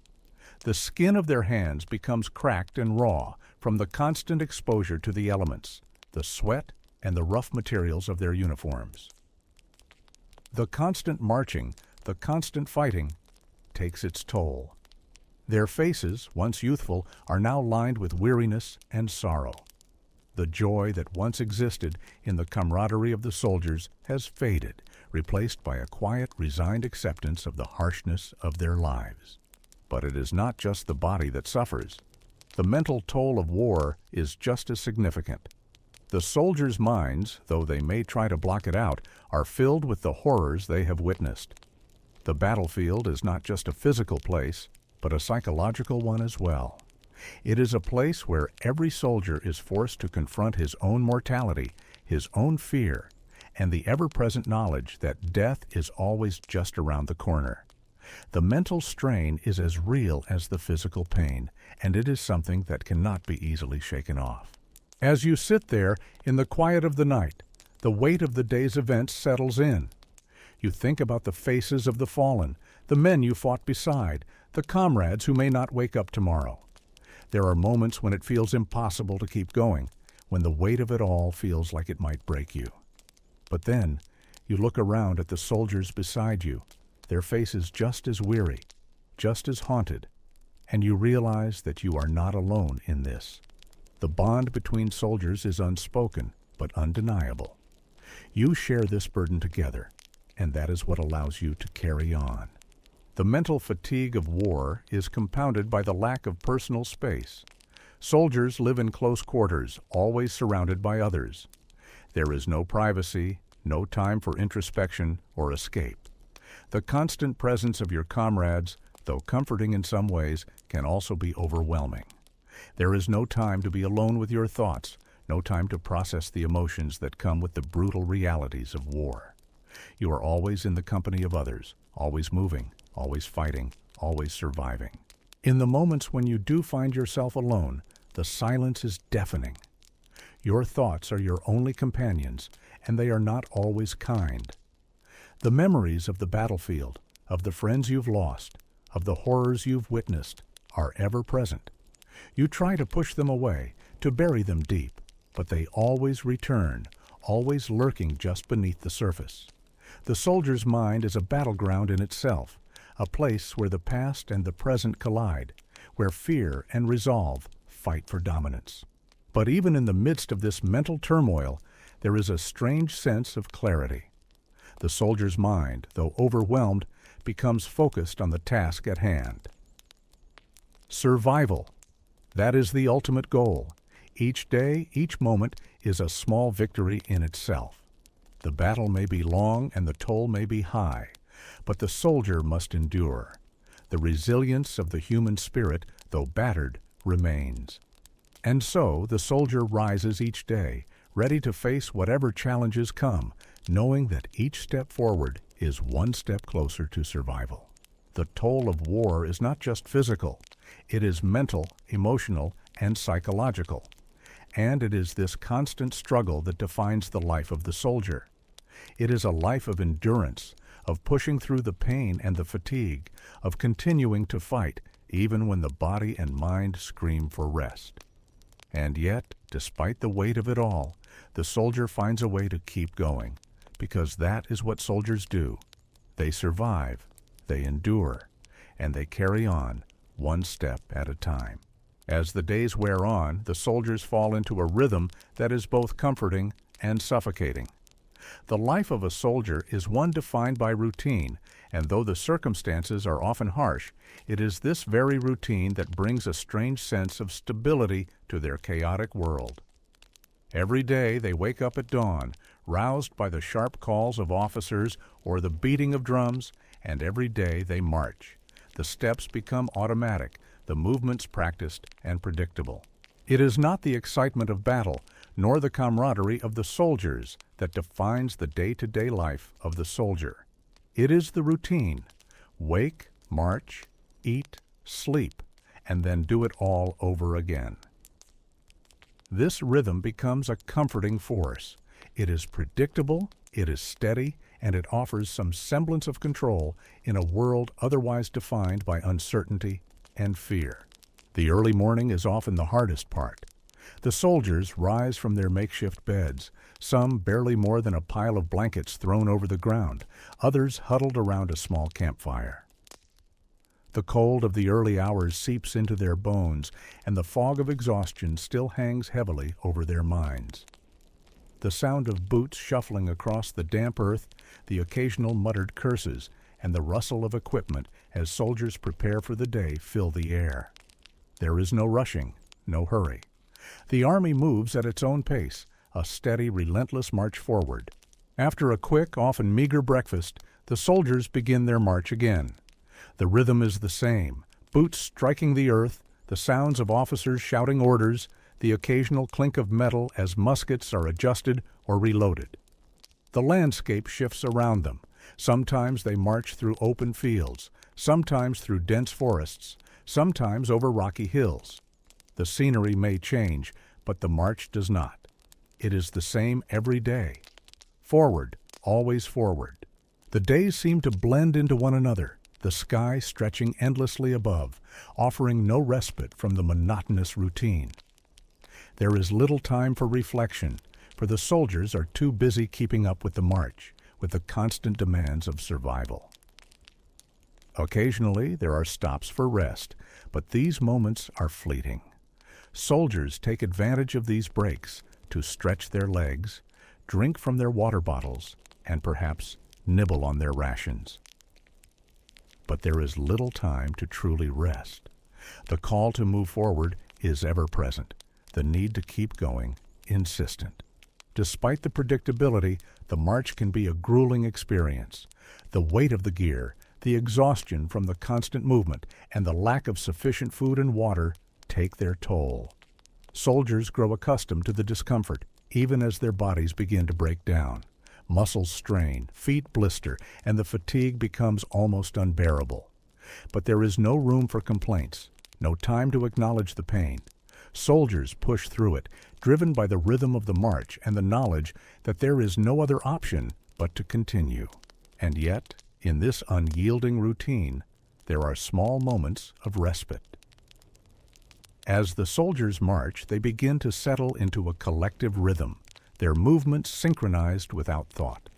The skin of their hands becomes cracked and raw from the constant exposure to the elements, the sweat, and the rough materials of their uniforms. The constant marching, the constant fighting, takes its toll. Their faces, once youthful, are now lined with weariness and sorrow. The joy that once existed in the camaraderie of the soldiers has faded, replaced by a quiet, resigned acceptance of the harshness of their lives. But it is not just the body that suffers. The mental toll of war is just as significant. The soldiers' minds, though they may try to block it out, are filled with the horrors they have witnessed. The battlefield is not just a physical place, but a psychological one as well. It is a place where every soldier is forced to confront his own mortality, his own fear, and the ever-present knowledge that death is always just around the corner. The mental strain is as real as the physical pain, and it is something that cannot be easily shaken off. As you sit there in the quiet of the night, the weight of the day's events settles in. You think about the faces of the fallen, the men you fought beside, the comrades who may not wake up tomorrow. There are moments when it feels impossible to keep going, when the weight of it all feels like it might break you. But then, you look around at the soldiers beside you, their faces just as weary, just as haunted, and you realize that you are not alone in this. The bond between soldiers is unspoken, but undeniable. You share this burden together, and that is what allows you to carry on. The mental fatigue of war is compounded by the lack of personal space. Soldiers live in close quarters, always surrounded by others. There is no privacy, no time for introspection or escape. The constant presence of your comrades, though comforting in some ways, can also be overwhelming. There is no time to be alone with your thoughts, no time to process the emotions that come with the brutal realities of war. You are always in the company of others, always moving, always fighting, always surviving. In the moments when you do find yourself alone, the silence is deafening. Your thoughts are your only companions, and they are not always kind. The memories of the battlefield, of the friends you've lost, of the horrors you've witnessed, are ever present. You try to push them away, to bury them deep, but they always return, always lurking just beneath the surface. The soldier's mind is a battleground in itself, a place where the past and the present collide, where fear and resolve fight for dominance. But even in the midst of this mental turmoil, there is a strange sense of clarity. The soldier's mind, though overwhelmed, becomes focused on the task at hand. Survival. That is the ultimate goal. Each day, each moment is a small victory in itself. The battle may be long and the toll may be high, but the soldier must endure. The resilience of the human spirit, though battered, remains. And so the soldier rises each day, ready to face whatever challenges come, knowing that each step forward is one step closer to survival. The toll of war is not just physical, it is mental, emotional, and psychological. And it is this constant struggle that defines the life of the soldier. It is a life of endurance, of pushing through the pain and the fatigue, of continuing to fight, even when the body and mind scream for rest. And yet, despite the weight of it all, the soldier finds a way to keep going, because that is what soldiers do. They survive, they endure, and they carry on, one step at a time. As the days wear on, the soldiers fall into a rhythm that is both comforting and suffocating. The life of a soldier is one defined by routine, and though the circumstances are often harsh, it is this very routine that brings a strange sense of stability to their chaotic world. Every day they wake up at dawn, roused by the sharp calls of officers or the beating of drums, and every day they march. The steps become automatic, the movements practiced and predictable. It is not the excitement of battle, nor the camaraderie of the soldiers that defines the day-to-day life of the soldier. It is the routine. Wake, march, eat, sleep, and then do it all over again. This rhythm becomes a comforting force. It is predictable, it is steady, and it offers some semblance of control in a world otherwise defined by uncertainty and fear. The early morning is often the hardest part. The soldiers rise from their makeshift beds, some barely more than a pile of blankets thrown over the ground, others huddled around a small campfire. The cold of the early hours seeps into their bones, and the fog of exhaustion still hangs heavily over their minds. The sound of boots shuffling across the damp earth, the occasional muttered curses, and the rustle of equipment as soldiers prepare for the day fill the air. There is no rushing, no hurry. The army moves at its own pace, a steady, relentless march forward. After a quick, often meager breakfast, the soldiers begin their march again. The rhythm is the same, boots striking the earth, the sounds of officers shouting orders, the occasional clink of metal as muskets are adjusted or reloaded. The landscape shifts around them. Sometimes they march through open fields, sometimes through dense forests, sometimes over rocky hills. The scenery may change, but the march does not. It is the same every day. Forward, always forward. The days seem to blend into one another, the sky stretching endlessly above, offering no respite from the monotonous routine. There is little time for reflection, for the soldiers are too busy keeping up with the march, with the constant demands of survival. Occasionally, there are stops for rest, but these moments are fleeting. Soldiers take advantage of these breaks to stretch their legs, drink from their water bottles, and perhaps nibble on their rations. But there is little time to truly rest. The call to move forward is ever present, the need to keep going, insistent. Despite the predictability, the march can be a grueling experience. The weight of the gear, the exhaustion from the constant movement, and the lack of sufficient food and water take their toll. Soldiers grow accustomed to the discomfort, even as their bodies begin to break down. Muscles strain, feet blister, and the fatigue becomes almost unbearable. But there is no room for complaints, no time to acknowledge the pain. Soldiers push through it, driven by the rhythm of the march and the knowledge that there is no other option but to continue. And yet, in this unyielding routine, there are small moments of respite. As the soldiers march, they begin to settle into a collective rhythm, their movements synchronized without thought.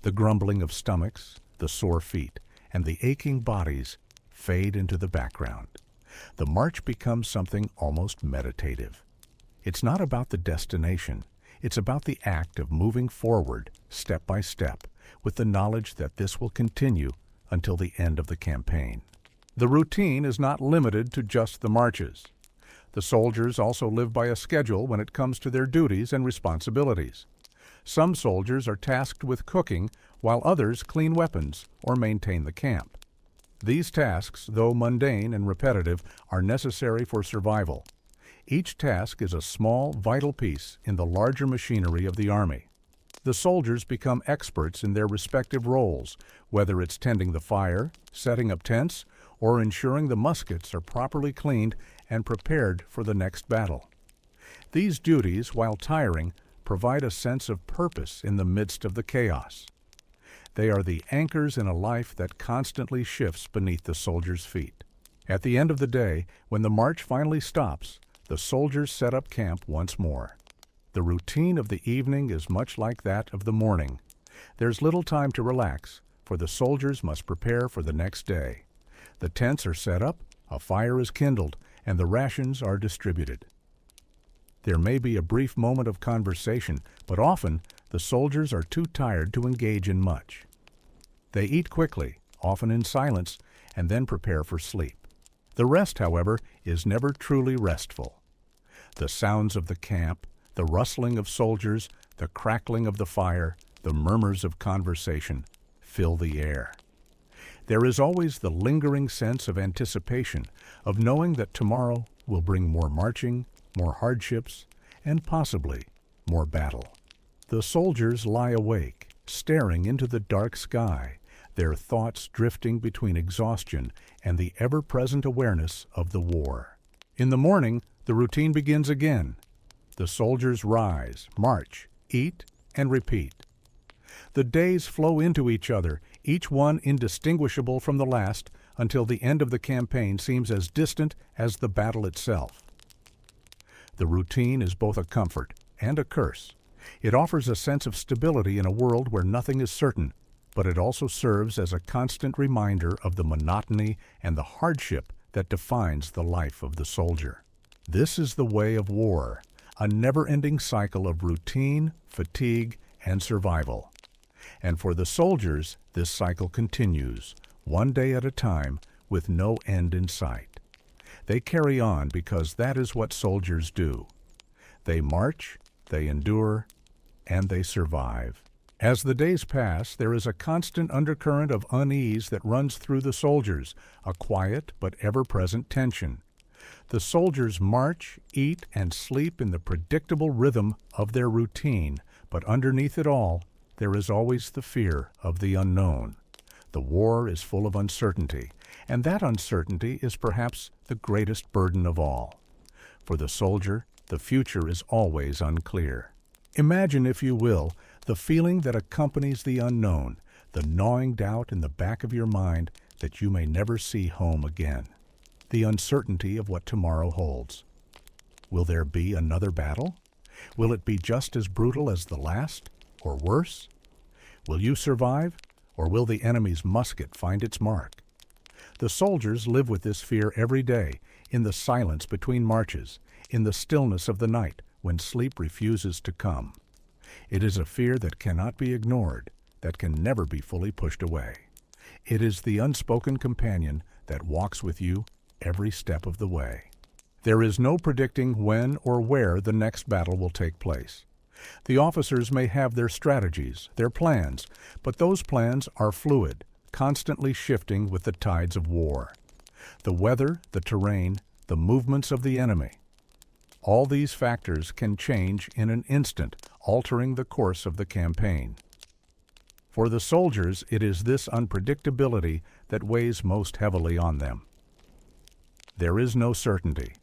The grumbling of stomachs, the sore feet, and the aching bodies fade into the background. The march becomes something almost meditative. It's not about the destination. It's about the act of moving forward, step by step, with the knowledge that this will continue until the end of the campaign. The routine is not limited to just the marches. The soldiers also live by a schedule when it comes to their duties and responsibilities. Some soldiers are tasked with cooking, while others clean weapons or maintain the camp. These tasks, though mundane and repetitive, are necessary for survival. Each task is a small, vital piece in the larger machinery of the Army. The soldiers become experts in their respective roles, whether it's tending the fire, setting up tents, or ensuring the muskets are properly cleaned and prepared for the next battle. These duties, while tiring, provide a sense of purpose in the midst of the chaos. They are the anchors in a life that constantly shifts beneath the soldiers' feet. At the end of the day, when the march finally stops, the soldiers set up camp once more. The routine of the evening is much like that of the morning. There's little time to relax, for the soldiers must prepare for the next day. The tents are set up, a fire is kindled, and the rations are distributed. There may be a brief moment of conversation, but often the soldiers are too tired to engage in much. They eat quickly, often in silence, and then prepare for sleep. The rest, however, is never truly restful. The sounds of the camp, the rustling of soldiers, the crackling of the fire, the murmurs of conversation fill the air. There is always the lingering sense of anticipation, of knowing that tomorrow will bring more marching, more hardships, and possibly more battle. The soldiers lie awake, staring into the dark sky, their thoughts drifting between exhaustion and the ever-present awareness of the war. In the morning, the routine begins again. The soldiers rise, march, eat, and repeat. The days flow into each other, each one indistinguishable from the last, until the end of the campaign seems as distant as the battle itself. The routine is both a comfort and a curse. It offers a sense of stability in a world where nothing is certain, but it also serves as a constant reminder of the monotony and the hardship that defines the life of the soldier. This is the way of war, a never-ending cycle of routine, fatigue, and survival. And for the soldiers, this cycle continues, one day at a time, with no end in sight. They carry on because that is what soldiers do. They march, they endure, and they survive. As the days pass, there is a constant undercurrent of unease that runs through the soldiers, a quiet but ever-present tension. The soldiers march, eat, and sleep in the predictable rhythm of their routine, but underneath it all, there is always the fear of the unknown. The war is full of uncertainty, and that uncertainty is perhaps the greatest burden of all. For the soldier, the future is always unclear. Imagine, if you will, the feeling that accompanies the unknown, the gnawing doubt in the back of your mind that you may never see home again. The uncertainty of what tomorrow holds. Will there be another battle? Will it be just as brutal as the last, or worse? Will you survive, or will the enemy's musket find its mark? The soldiers live with this fear every day, in the silence between marches, in the stillness of the night when sleep refuses to come. It is a fear that cannot be ignored, that can never be fully pushed away. It is the unspoken companion that walks with you every step of the way. There is no predicting when or where the next battle will take place. The officers may have their strategies, their plans, but those plans are fluid, constantly shifting with the tides of war. The weather, the terrain, the movements of the enemy. All these factors can change in an instant, altering the course of the campaign. For the soldiers, it is this unpredictability that weighs most heavily on them. There is no certainty.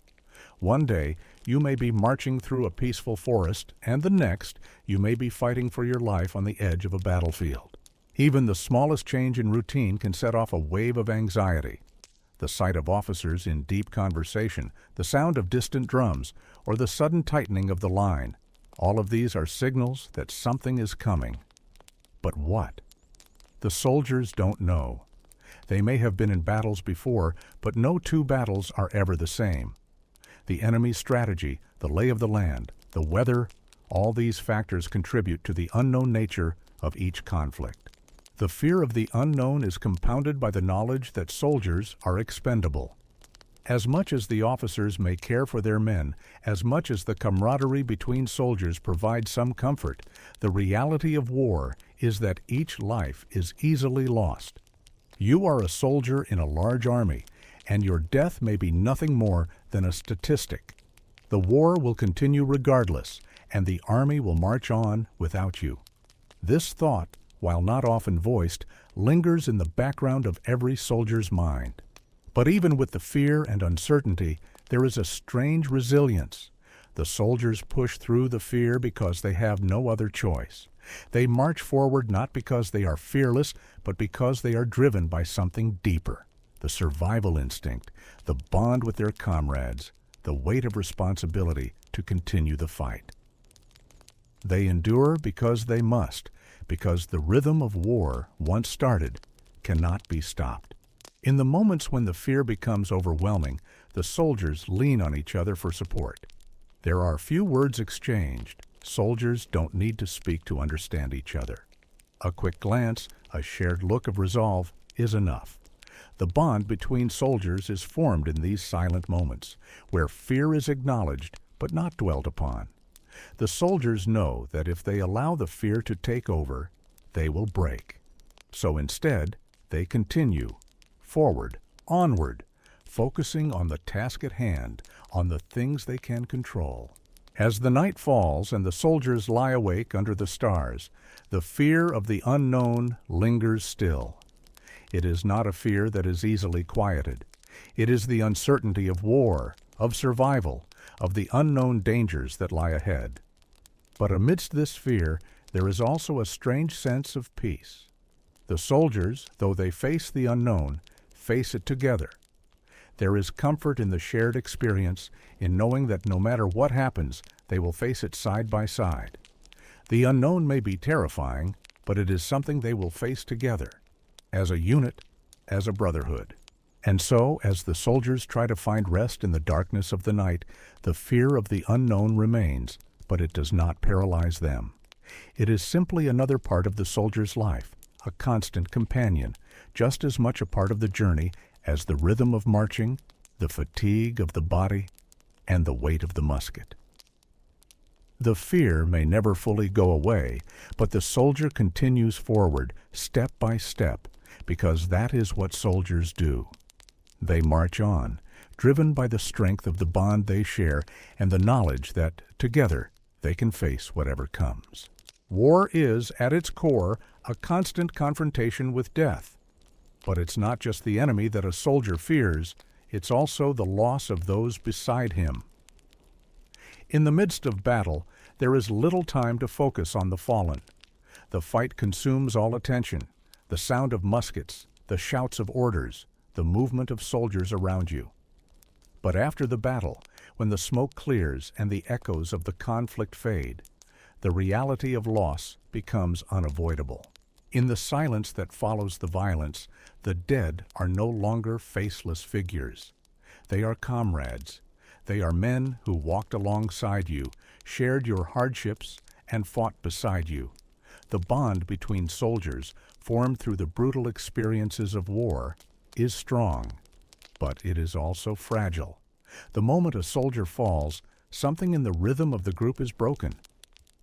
One day, you may be marching through a peaceful forest, and the next, you may be fighting for your life on the edge of a battlefield. Even the smallest change in routine can set off a wave of anxiety. The sight of officers in deep conversation, the sound of distant drums, or the sudden tightening of the line, all of these are signals that something is coming. But what? The soldiers don't know. They may have been in battles before, but no two battles are ever the same. The enemy's strategy, the lay of the land, the weather, all these factors contribute to the unknown nature of each conflict. The fear of the unknown is compounded by the knowledge that soldiers are expendable. As much as the officers may care for their men, as much as the camaraderie between soldiers provides some comfort, the reality of war is that each life is easily lost. You are a soldier in a large army, and your death may be nothing more than a statistic. The war will continue regardless, and the army will march on without you. This thought, while not often voiced, lingers in the background of every soldier's mind. But even with the fear and uncertainty, there is a strange resilience. The soldiers push through the fear because they have no other choice. They march forward not because they are fearless, but because they are driven by something deeper. The survival instinct, the bond with their comrades, the weight of responsibility to continue the fight. They endure because they must, because the rhythm of war, once started, cannot be stopped. In the moments when the fear becomes overwhelming, the soldiers lean on each other for support. There are few words exchanged. Soldiers don't need to speak to understand each other. A quick glance, a shared look of resolve is enough. The bond between soldiers is formed in these silent moments, where fear is acknowledged but not dwelt upon. The soldiers know that if they allow the fear to take over, they will break. So instead, they continue, forward, onward, focusing on the task at hand, on the things they can control. As the night falls and the soldiers lie awake under the stars, the fear of the unknown lingers still. It is not a fear that is easily quieted. It is the uncertainty of war, of survival, of the unknown dangers that lie ahead. But amidst this fear, there is also a strange sense of peace. The soldiers, though they face the unknown, face it together. There is comfort in the shared experience, in knowing that no matter what happens, they will face it side by side. The unknown may be terrifying, but it is something they will face together, as a unit, as a brotherhood. And so, as the soldiers try to find rest in the darkness of the night, the fear of the unknown remains, but it does not paralyze them. It is simply another part of the soldier's life, a constant companion, just as much a part of the journey as the rhythm of marching, the fatigue of the body, and the weight of the musket. The fear may never fully go away, but the soldier continues forward, step by step, because that is what soldiers do. They march on, driven by the strength of the bond they share and the knowledge that, together, they can face whatever comes. War is, at its core, a constant confrontation with death. But it's not just the enemy that a soldier fears, it's also the loss of those beside him. In the midst of battle, there is little time to focus on the fallen. The fight consumes all attention, the sound of muskets, the shouts of orders, the movement of soldiers around you. But after the battle, when the smoke clears and the echoes of the conflict fade, the reality of loss becomes unavoidable. In the silence that follows the violence, the dead are no longer faceless figures. They are comrades. They are men who walked alongside you, shared your hardships, and fought beside you. The bond between soldiers, formed through the brutal experiences of war, is strong, but it is also fragile. The moment a soldier falls, something in the rhythm of the group is broken.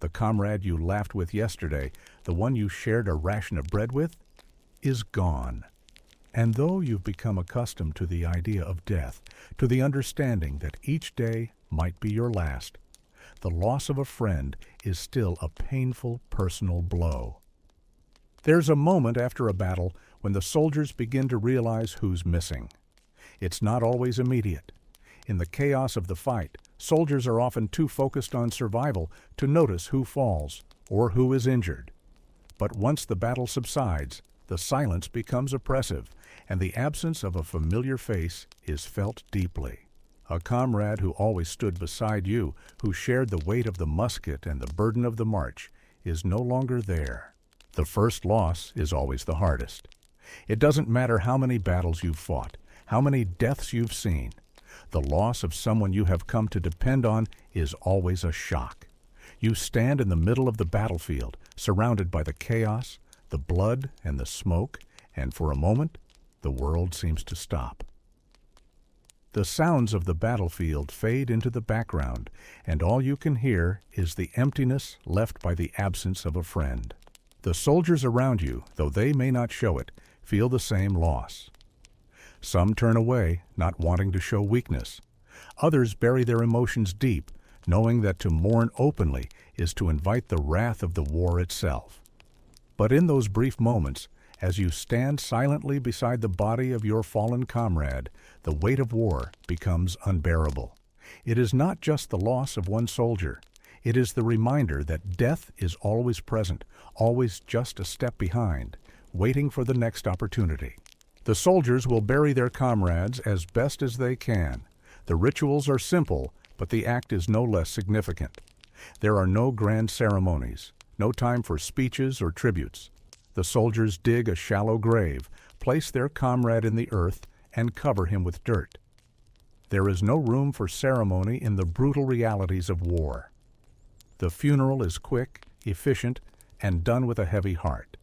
The comrade you laughed with yesterday, the one you shared a ration of bread with, is gone. And though you've become accustomed to the idea of death, to the understanding that each day might be your last, the loss of a friend is still a painful personal blow. There's a moment after a battle when the soldiers begin to realize who's missing. It's not always immediate. In the chaos of the fight, soldiers are often too focused on survival to notice who falls or who is injured. But once the battle subsides, the silence becomes oppressive, and the absence of a familiar face is felt deeply. A comrade who always stood beside you, who shared the weight of the musket and the burden of the march, is no longer there. The first loss is always the hardest. It doesn't matter how many battles you've fought, how many deaths you've seen. The loss of someone you have come to depend on is always a shock. You stand in the middle of the battlefield, surrounded by the chaos, the blood, and the smoke, and for a moment, the world seems to stop. The sounds of the battlefield fade into the background, and all you can hear is the emptiness left by the absence of a friend. The soldiers around you, though they may not show it, feel the same loss. Some turn away, not wanting to show weakness. Others bury their emotions deep, knowing that to mourn openly is to invite the wrath of the war itself. But in those brief moments, as you stand silently beside the body of your fallen comrade, the weight of war becomes unbearable. It is not just the loss of one soldier. It is the reminder that death is always present, always just a step behind, waiting for the next opportunity. The soldiers will bury their comrades as best as they can. The rituals are simple, but the act is no less significant. There are no grand ceremonies, no time for speeches or tributes. The soldiers dig a shallow grave, place their comrade in the earth, and cover him with dirt. There is no room for ceremony in the brutal realities of war. The funeral is quick, efficient, and done with a heavy heart.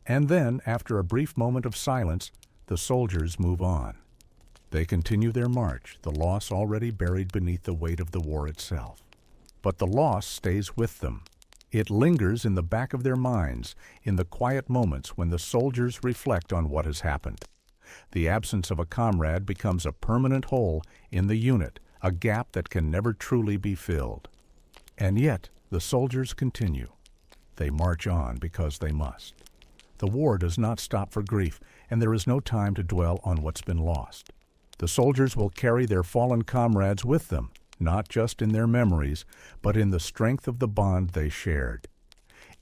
And then, after a brief moment of silence, the soldiers move on. They continue their march, the loss already buried beneath the weight of the war itself. But the loss stays with them. It lingers in the back of their minds, in the quiet moments when the soldiers reflect on what has happened. The absence of a comrade becomes a permanent hole in the unit, a gap that can never truly be filled. And yet, the soldiers continue. They march on because they must. The war does not stop for grief, and there is no time to dwell on what's been lost. The soldiers will carry their fallen comrades with them, not just in their memories, but in the strength of the bond they shared.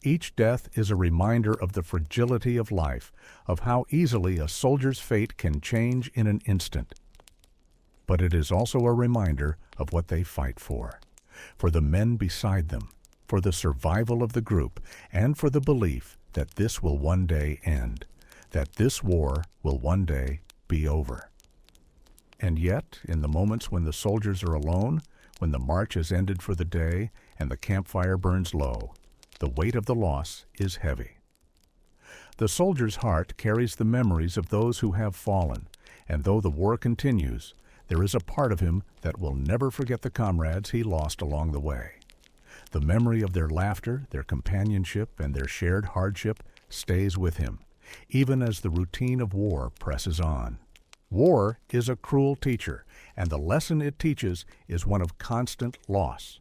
Each death is a reminder of the fragility of life, of how easily a soldier's fate can change in an instant. But it is also a reminder of what they fight for the men beside them, for the survival of the group, and for the belief that this will one day end, that this war will one day be over. And yet, in the moments when the soldiers are alone, when the march has ended for the day and the campfire burns low, the weight of the loss is heavy. The soldier's heart carries the memories of those who have fallen, and though the war continues, there is a part of him that will never forget the comrades he lost along the way. The memory of their laughter, their companionship, and their shared hardship stays with him, even as the routine of war presses on. War is a cruel teacher, and the lesson it teaches is one of constant loss.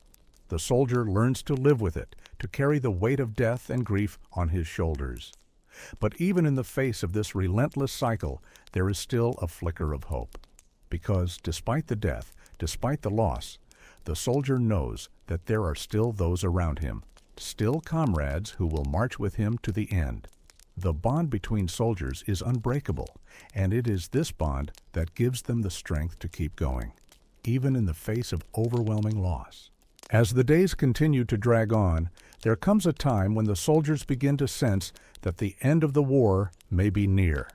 The soldier learns to live with it, to carry the weight of death and grief on his shoulders. But even in the face of this relentless cycle, there is still a flicker of hope. Because despite the death, despite the loss, the soldier knows that there are still those around him, still comrades who will march with him to the end. The bond between soldiers is unbreakable, and it is this bond that gives them the strength to keep going, even in the face of overwhelming loss. As the days continue to drag on, there comes a time when the soldiers begin to sense that the end of the war may be near.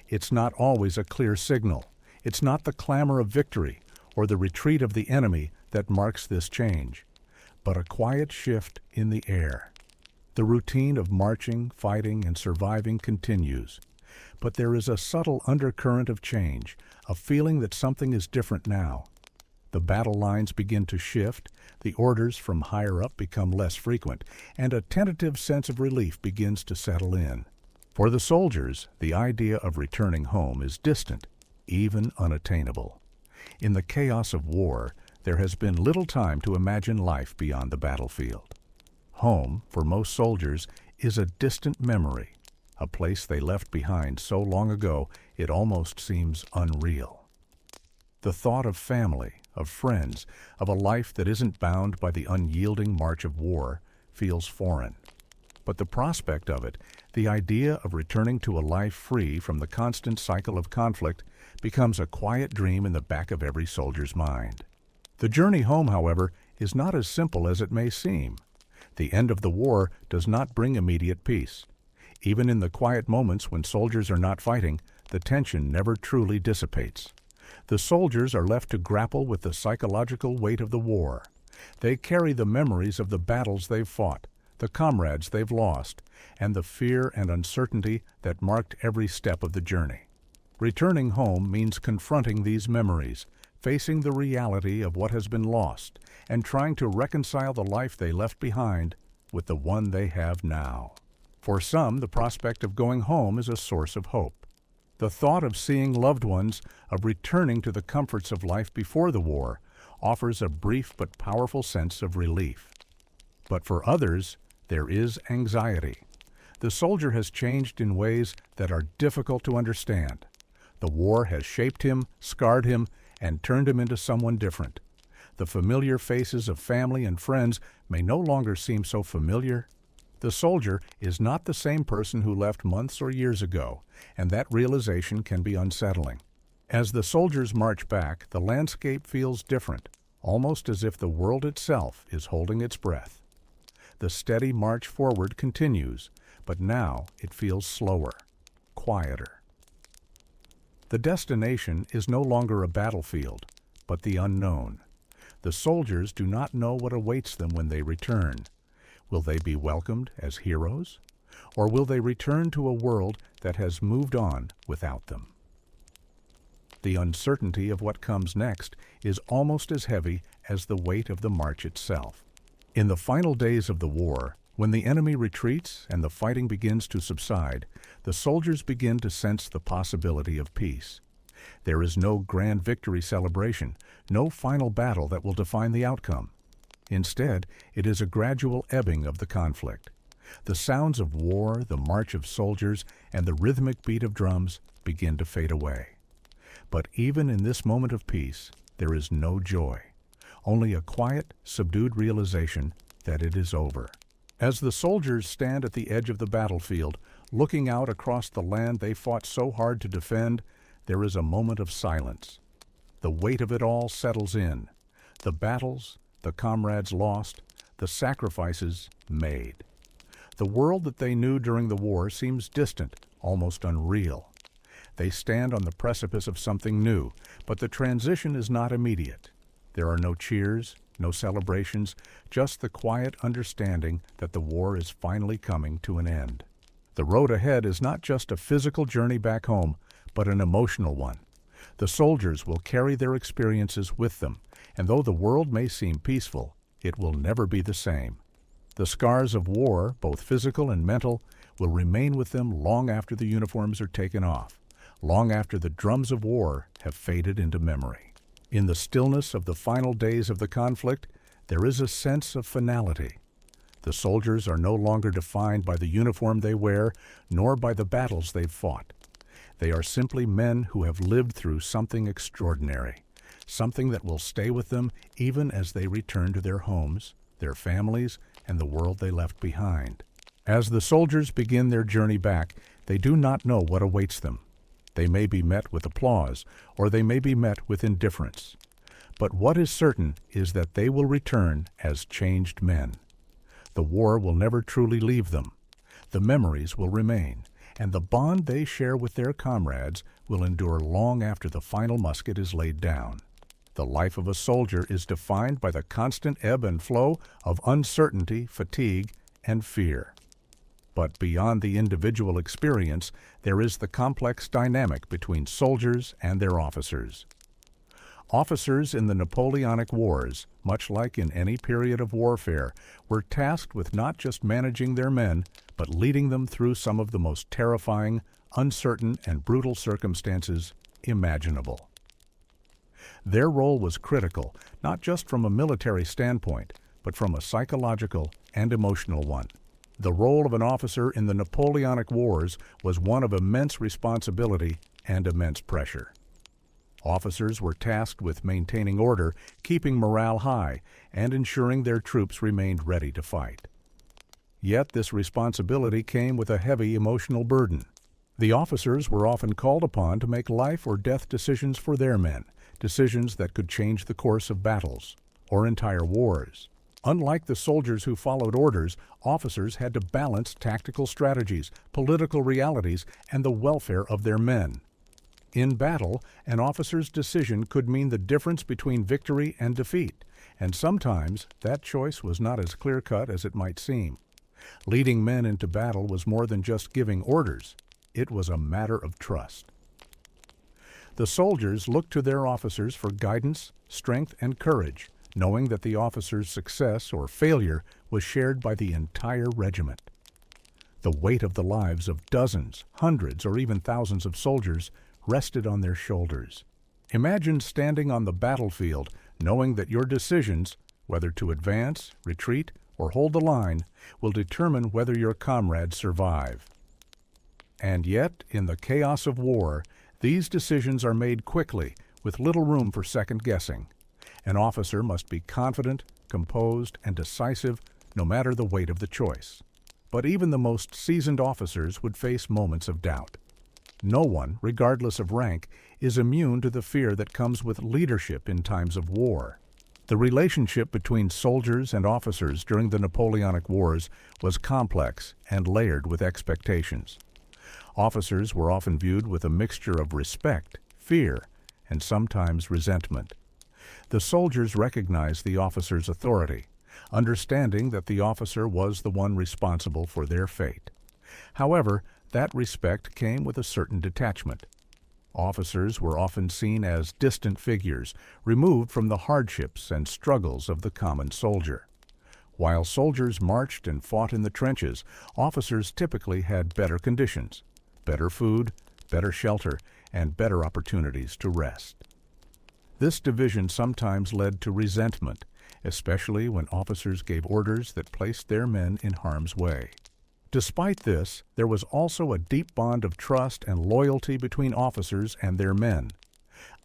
It's not always a clear signal. It's not the clamor of victory or the retreat of the enemy that marks this change, but a quiet shift in the air. The routine of marching, fighting, and surviving continues, but there is a subtle undercurrent of change, a feeling that something is different now. The battle lines begin to shift, the orders from higher up become less frequent, and a tentative sense of relief begins to settle in. For the soldiers, the idea of returning home is distant, even unattainable. In the chaos of war, there has been little time to imagine life beyond the battlefield. Home, for most soldiers, is a distant memory, a place they left behind so long ago it almost seems unreal. The thought of family, of friends, of a life that isn't bound by the unyielding march of war, feels foreign. But the prospect of it, the idea of returning to a life free from the constant cycle of conflict, becomes a quiet dream in the back of every soldier's mind. The journey home, however, is not as simple as it may seem. The end of the war does not bring immediate peace. Even in the quiet moments when soldiers are not fighting, the tension never truly dissipates. The soldiers are left to grapple with the psychological weight of the war. They carry the memories of the battles they've fought, the comrades they've lost, and the fear and uncertainty that marked every step of the journey. Returning home means confronting these memories, facing the reality of what has been lost, and trying to reconcile the life they left behind with the one they have now. For some, the prospect of going home is a source of hope. The thought of seeing loved ones, of returning to the comforts of life before the war, offers a brief but powerful sense of relief. But for others, there is anxiety. The soldier has changed in ways that are difficult to understand. The war has shaped him, scarred him, and turned him into someone different. The familiar faces of family and friends may no longer seem so familiar. The soldier is not the same person who left months or years ago, and that realization can be unsettling. As the soldiers march back, the landscape feels different, almost as if the world itself is holding its breath. The steady march forward continues, but now it feels slower, quieter. The destination is no longer a battlefield, but the unknown. The soldiers do not know what awaits them when they return. Will they be welcomed as heroes, or will they return to a world that has moved on without them? The uncertainty of what comes next is almost as heavy as the weight of the march itself. In the final days of the war, when the enemy retreats and the fighting begins to subside, the soldiers begin to sense the possibility of peace. There is no grand victory celebration, no final battle that will define the outcome. Instead, it is a gradual ebbing of the conflict. The sounds of war, the march of soldiers, and the rhythmic beat of drums begin to fade away. But even in this moment of peace, there is no joy, only a quiet, subdued realization that it is over. As the soldiers stand at the edge of the battlefield, looking out across the land they fought so hard to defend, there is a moment of silence. The weight of it all settles in. The battles, the comrades lost, the sacrifices made. The world that they knew during the war seems distant, almost unreal. They stand on the precipice of something new, but the transition is not immediate. There are no cheers, no celebrations, just the quiet understanding that the war is finally coming to an end. The road ahead is not just a physical journey back home, but an emotional one. The soldiers will carry their experiences with them, and though the world may seem peaceful, it will never be the same. The scars of war, both physical and mental, will remain with them long after the uniforms are taken off, long after the drums of war have faded into memory. In the stillness of the final days of the conflict, there is a sense of finality. The soldiers are no longer defined by the uniform they wear, nor by the battles they've fought. They are simply men who have lived through something extraordinary, something that will stay with them even as they return to their homes, their families, and the world they left behind. As the soldiers begin their journey back, they do not know what awaits them. They may be met with applause, or they may be met with indifference. But what is certain is that they will return as changed men. The war will never truly leave them. The memories will remain, and the bond they share with their comrades will endure long after the final musket is laid down. The life of a soldier is defined by the constant ebb and flow of uncertainty, fatigue, and fear. But beyond the individual experience, there is the complex dynamic between soldiers and their officers. Officers in the Napoleonic Wars, much like in any period of warfare, were tasked with not just managing their men, but leading them through some of the most terrifying, uncertain, and brutal circumstances imaginable. Their role was critical, not just from a military standpoint, but from a psychological and emotional one. The role of an officer in the Napoleonic Wars was one of immense responsibility and immense pressure. Officers were tasked with maintaining order, keeping morale high, and ensuring their troops remained ready to fight. Yet this responsibility came with a heavy emotional burden. The officers were often called upon to make life or death decisions for their men, decisions that could change the course of battles or entire wars. Unlike the soldiers who followed orders, officers had to balance tactical strategies, political realities, and the welfare of their men. In battle, an officer's decision could mean the difference between victory and defeat, and sometimes that choice was not as clear-cut as it might seem. Leading men into battle was more than just giving orders. It was a matter of trust. The soldiers looked to their officers for guidance, strength, and courage, knowing that the officer's success or failure was shared by the entire regiment. The weight of the lives of dozens, hundreds, or even thousands of soldiers rested on their shoulders. Imagine standing on the battlefield knowing that your decisions, whether to advance, retreat, or hold the line, will determine whether your comrades survive. And yet, in the chaos of war, these decisions are made quickly, with little room for second guessing. An officer must be confident, composed, and decisive, no matter the weight of the choice. But even the most seasoned officers would face moments of doubt. No one, regardless of rank, is immune to the fear that comes with leadership in times of war. The relationship between soldiers and officers during the Napoleonic Wars was complex and layered with expectations. Officers were often viewed with a mixture of respect, fear, and sometimes resentment. The soldiers recognized the officer's authority, understanding that the officer was the one responsible for their fate. However, that respect came with a certain detachment. Officers were often seen as distant figures, removed from the hardships and struggles of the common soldier. While soldiers marched and fought in the trenches, officers typically had better conditions, better food, better shelter, and better opportunities to rest. This division sometimes led to resentment, especially when officers gave orders that placed their men in harm's way. Despite this, there was also a deep bond of trust and loyalty between officers and their men.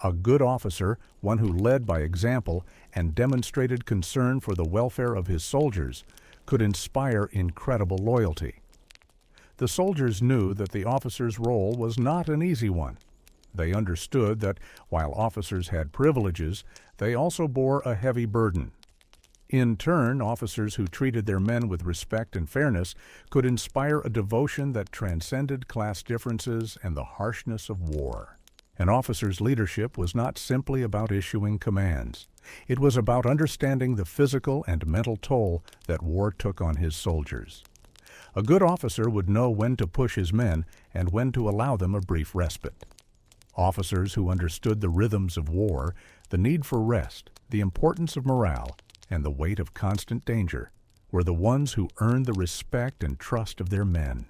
A good officer, one who led by example and demonstrated concern for the welfare of his soldiers, could inspire incredible loyalty. The soldiers knew that the officer's role was not an easy one. They understood that while officers had privileges, they also bore a heavy burden. In turn, officers who treated their men with respect and fairness could inspire a devotion that transcended class differences and the harshness of war. An officer's leadership was not simply about issuing commands. It was about understanding the physical and mental toll that war took on his soldiers. A good officer would know when to push his men and when to allow them a brief respite. Officers who understood the rhythms of war, the need for rest, the importance of morale, and the weight of constant danger, were the ones who earned the respect and trust of their men.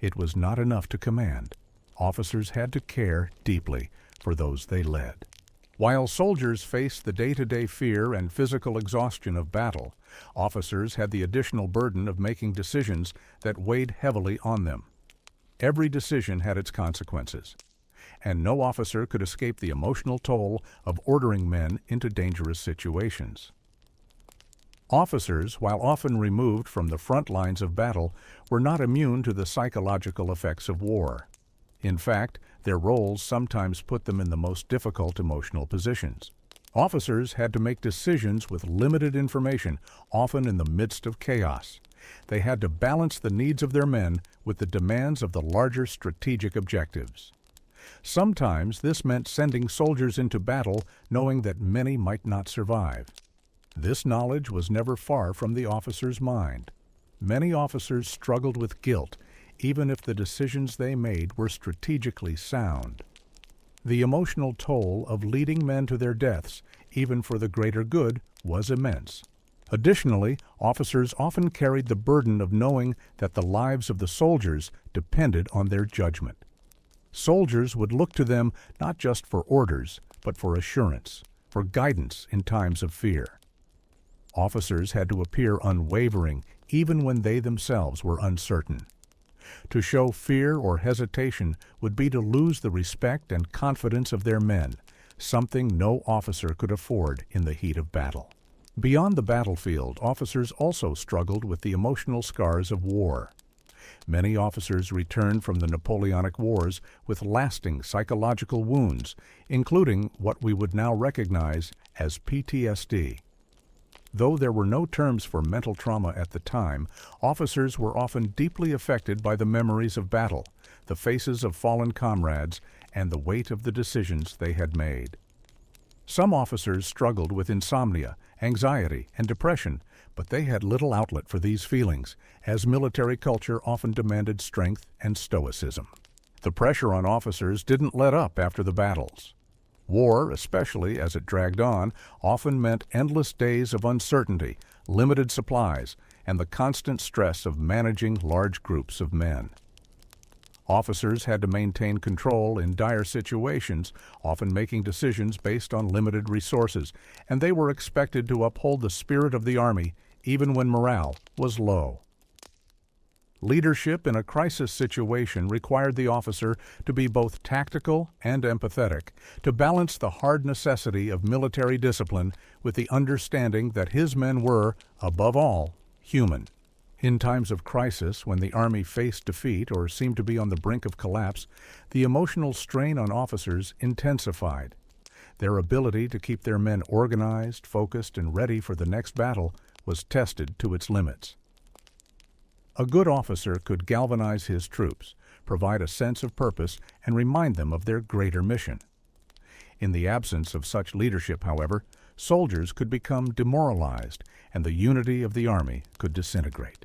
It was not enough to command. Officers had to care deeply for those they led. While soldiers faced the day-to-day fear and physical exhaustion of battle, officers had the additional burden of making decisions that weighed heavily on them. Every decision had its consequences, and no officer could escape the emotional toll of ordering men into dangerous situations. Officers, while often removed from the front lines of battle, were not immune to the psychological effects of war. In fact, their roles sometimes put them in the most difficult emotional positions. Officers had to make decisions with limited information, often in the midst of chaos. They had to balance the needs of their men with the demands of the larger strategic objectives. Sometimes this meant sending soldiers into battle knowing that many might not survive. This knowledge was never far from the officer's mind. Many officers struggled with guilt, even if the decisions they made were strategically sound. The emotional toll of leading men to their deaths, even for the greater good, was immense. Additionally, officers often carried the burden of knowing that the lives of the soldiers depended on their judgment. Soldiers would look to them not just for orders, but for assurance, for guidance in times of fear. Officers had to appear unwavering even when they themselves were uncertain. To show fear or hesitation would be to lose the respect and confidence of their men, something no officer could afford in the heat of battle. Beyond the battlefield, officers also struggled with the emotional scars of war. Many officers returned from the Napoleonic Wars with lasting psychological wounds, including what we would now recognize as PTSD. Though there were no terms for mental trauma at the time, officers were often deeply affected by the memories of battle, the faces of fallen comrades, and the weight of the decisions they had made. Some officers struggled with insomnia, anxiety, and depression, but they had little outlet for these feelings, as military culture often demanded strength and stoicism. The pressure on officers didn't let up after the battles. War, especially as it dragged on, often meant endless days of uncertainty, limited supplies, and the constant stress of managing large groups of men. Officers had to maintain control in dire situations, often making decisions based on limited resources, and they were expected to uphold the spirit of the Army even when morale was low. Leadership in a crisis situation required the officer to be both tactical and empathetic, to balance the hard necessity of military discipline with the understanding that his men were, above all, human. In times of crisis, when the Army faced defeat or seemed to be on the brink of collapse, the emotional strain on officers intensified. Their ability to keep their men organized, focused, and ready for the next battle was tested to its limits. A good officer could galvanize his troops, provide a sense of purpose, and remind them of their greater mission. In the absence of such leadership, however, soldiers could become demoralized, and the unity of the Army could disintegrate.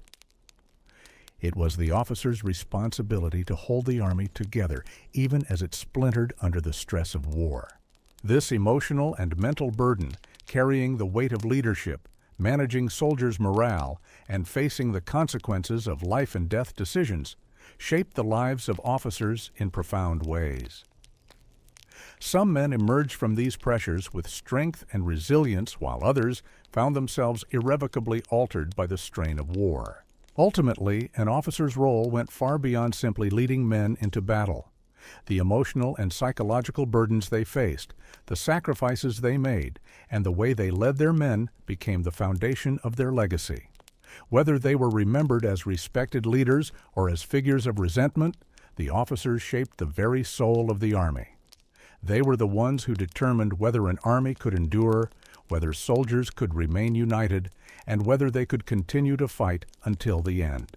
It was the officer's responsibility to hold the Army together, even as it splintered under the stress of war. This emotional and mental burden, carrying the weight of leadership, managing soldiers' morale, and facing the consequences of life and death decisions, shaped the lives of officers in profound ways. Some men emerged from these pressures with strength and resilience, while others found themselves irrevocably altered by the strain of war. Ultimately, an officer's role went far beyond simply leading men into battle. The emotional and psychological burdens they faced, the sacrifices they made, and the way they led their men became the foundation of their legacy. Whether they were remembered as respected leaders or as figures of resentment, the officers shaped the very soul of the Army. They were the ones who determined whether an army could endure, whether soldiers could remain united, and whether they could continue to fight until the end.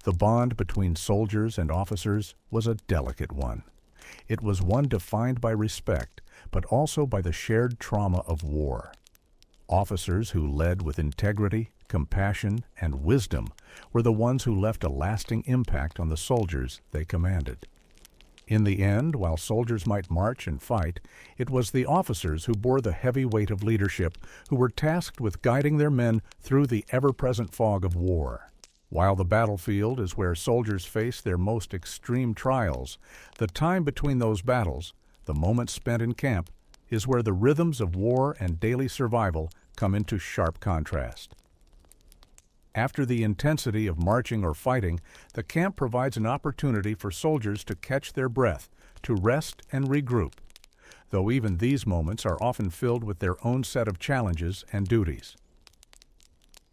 The bond between soldiers and officers was a delicate one. It was one defined by respect, but also by the shared trauma of war. Officers who led with integrity, compassion, and wisdom were the ones who left a lasting impact on the soldiers they commanded. In the end, while soldiers might march and fight, it was the officers who bore the heavy weight of leadership, who were tasked with guiding their men through the ever-present fog of war. While the battlefield is where soldiers face their most extreme trials, the time between those battles, the moments spent in camp, is where the rhythms of war and daily survival come into sharp contrast. After the intensity of marching or fighting, the camp provides an opportunity for soldiers to catch their breath, to rest and regroup, though even these moments are often filled with their own set of challenges and duties.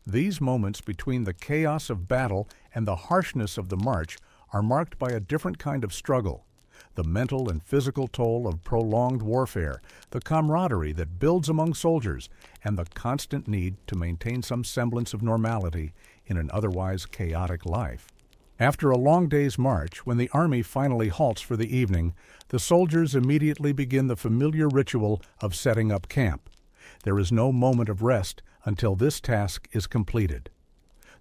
These moments between the chaos of battle and the harshness of the march are marked by a different kind of struggle, the mental and physical toll of prolonged warfare, the camaraderie that builds among soldiers, and the constant need to maintain some semblance of normality in an otherwise chaotic life. After a long day's march, when the Army finally halts for the evening, the soldiers immediately begin the familiar ritual of setting up camp. There is no moment of rest until this task is completed.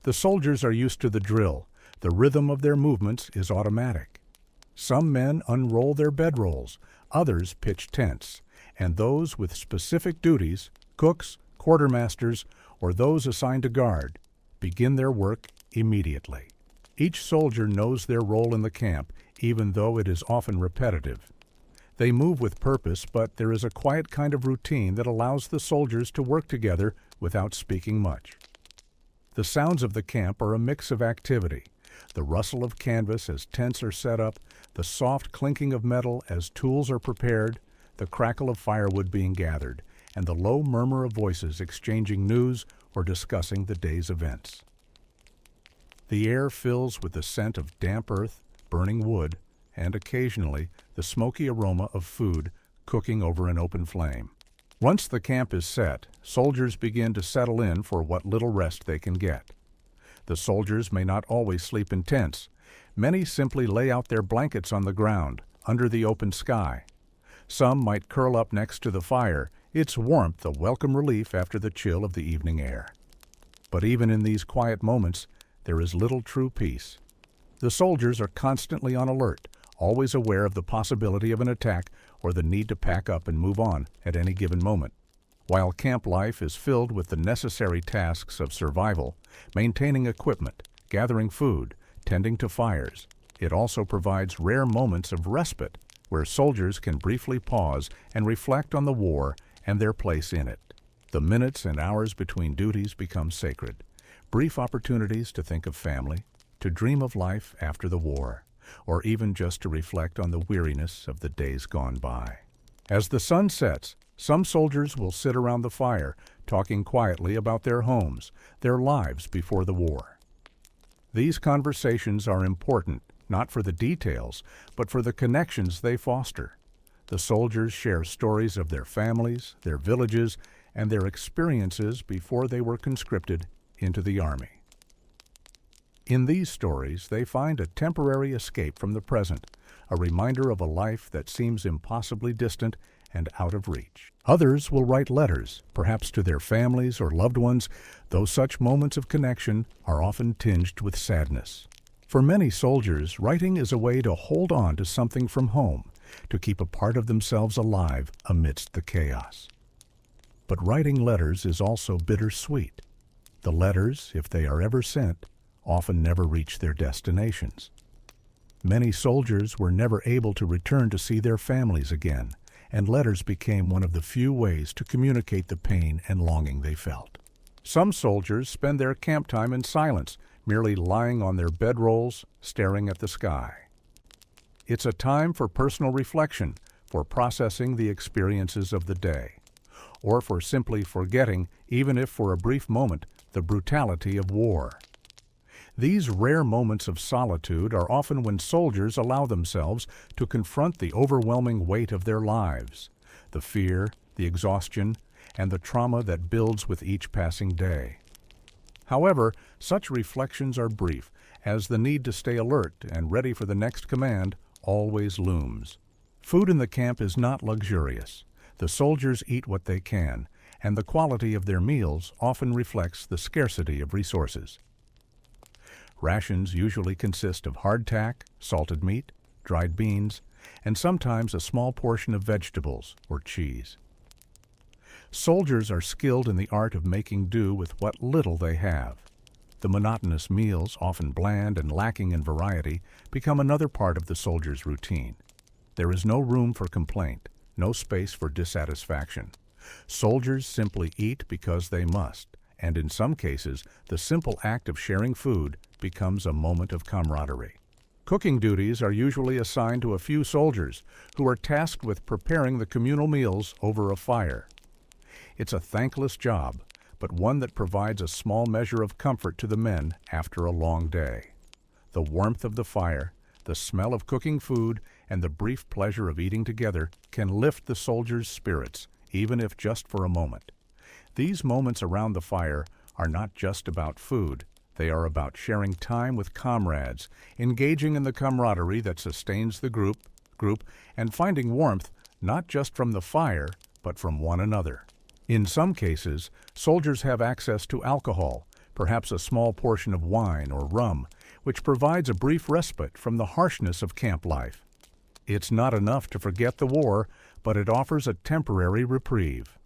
The soldiers are used to the drill. The rhythm of their movements is automatic. Some men unroll their bedrolls, others pitch tents, and those with specific duties, cooks, quartermasters, or those assigned to guard, begin their work immediately. Each soldier knows their role in the camp, even though it is often repetitive. They move with purpose, but there is a quiet kind of routine that allows the soldiers to work together without speaking much. The sounds of the camp are a mix of activity: the rustle of canvas as tents are set up, the soft clinking of metal as tools are prepared, the crackle of firewood being gathered, and the low murmur of voices exchanging news or discussing the day's events. The air fills with the scent of damp earth, burning wood, and occasionally the smoky aroma of food cooking over an open flame. Once the camp is set, soldiers begin to settle in for what little rest they can get. The soldiers may not always sleep in tents. Many simply lay out their blankets on the ground, under the open sky. Some might curl up next to the fire, its warmth a welcome relief after the chill of the evening air. But even in these quiet moments, there is little true peace. The soldiers are constantly on alert, always aware of the possibility of an attack or the need to pack up and move on at any given moment. While camp life is filled with the necessary tasks of survival, maintaining equipment, gathering food, tending to fires, it also provides rare moments of respite where soldiers can briefly pause and reflect on the war and their place in it. The minutes and hours between duties become sacred, brief opportunities to think of family, to dream of life after the war, or even just to reflect on the weariness of the days gone by. As the sun sets, some soldiers will sit around the fire, talking quietly about their homes, their lives before the war. These conversations are important, not for the details, but for the connections they foster. The soldiers share stories of their families, their villages, and their experiences before they were conscripted into the army. In these stories, they find a temporary escape from the present, a reminder of a life that seems impossibly distant and out of reach. Others will write letters, perhaps to their families or loved ones, though such moments of connection are often tinged with sadness. For many soldiers, writing is a way to hold on to something from home, to keep a part of themselves alive amidst the chaos. But writing letters is also bittersweet. The letters, if they are ever sent, often never reach their destinations. Many soldiers were never able to return to see their families again, and letters became one of the few ways to communicate the pain and longing they felt. Some soldiers spend their camp time in silence, merely lying on their bedrolls, staring at the sky. It's a time for personal reflection, for processing the experiences of the day, or for simply forgetting, even if for a brief moment, the brutality of war. These rare moments of solitude are often when soldiers allow themselves to confront the overwhelming weight of their lives, the fear, the exhaustion, and the trauma that builds with each passing day. However, such reflections are brief, as the need to stay alert and ready for the next command always looms. Food in the camp is not luxurious. The soldiers eat what they can, and the quality of their meals often reflects the scarcity of resources. Rations usually consist of hardtack, salted meat, dried beans, and sometimes a small portion of vegetables or cheese. Soldiers are skilled in the art of making do with what little they have. The monotonous meals, often bland and lacking in variety, become another part of the soldier's routine. There is no room for complaint, no space for dissatisfaction. Soldiers simply eat because they must, and in some cases, the simple act of sharing food becomes a moment of camaraderie. Cooking duties are usually assigned to a few soldiers who are tasked with preparing the communal meals over a fire. It's a thankless job, but one that provides a small measure of comfort to the men after a long day. The warmth of the fire, the smell of cooking food, and the brief pleasure of eating together can lift the soldiers' spirits, even if just for a moment. These moments around the fire are not just about food. They are about sharing time with comrades, engaging in the camaraderie that sustains the group, and finding warmth not just from the fire, but from one another. In some cases, soldiers have access to alcohol, perhaps a small portion of wine or rum, which provides a brief respite from the harshness of camp life. It's not enough to forget the war, but it offers a temporary reprieve.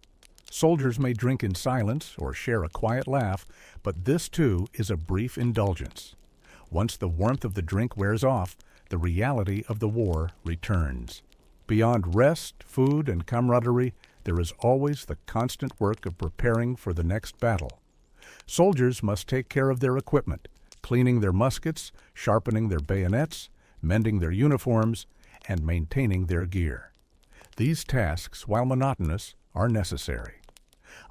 Soldiers may drink in silence or share a quiet laugh, but this too is a brief indulgence. Once the warmth of the drink wears off, the reality of the war returns. Beyond rest, food, and camaraderie, there is always the constant work of preparing for the next battle. Soldiers must take care of their equipment, cleaning their muskets, sharpening their bayonets, mending their uniforms, and maintaining their gear. These tasks, while monotonous, are necessary.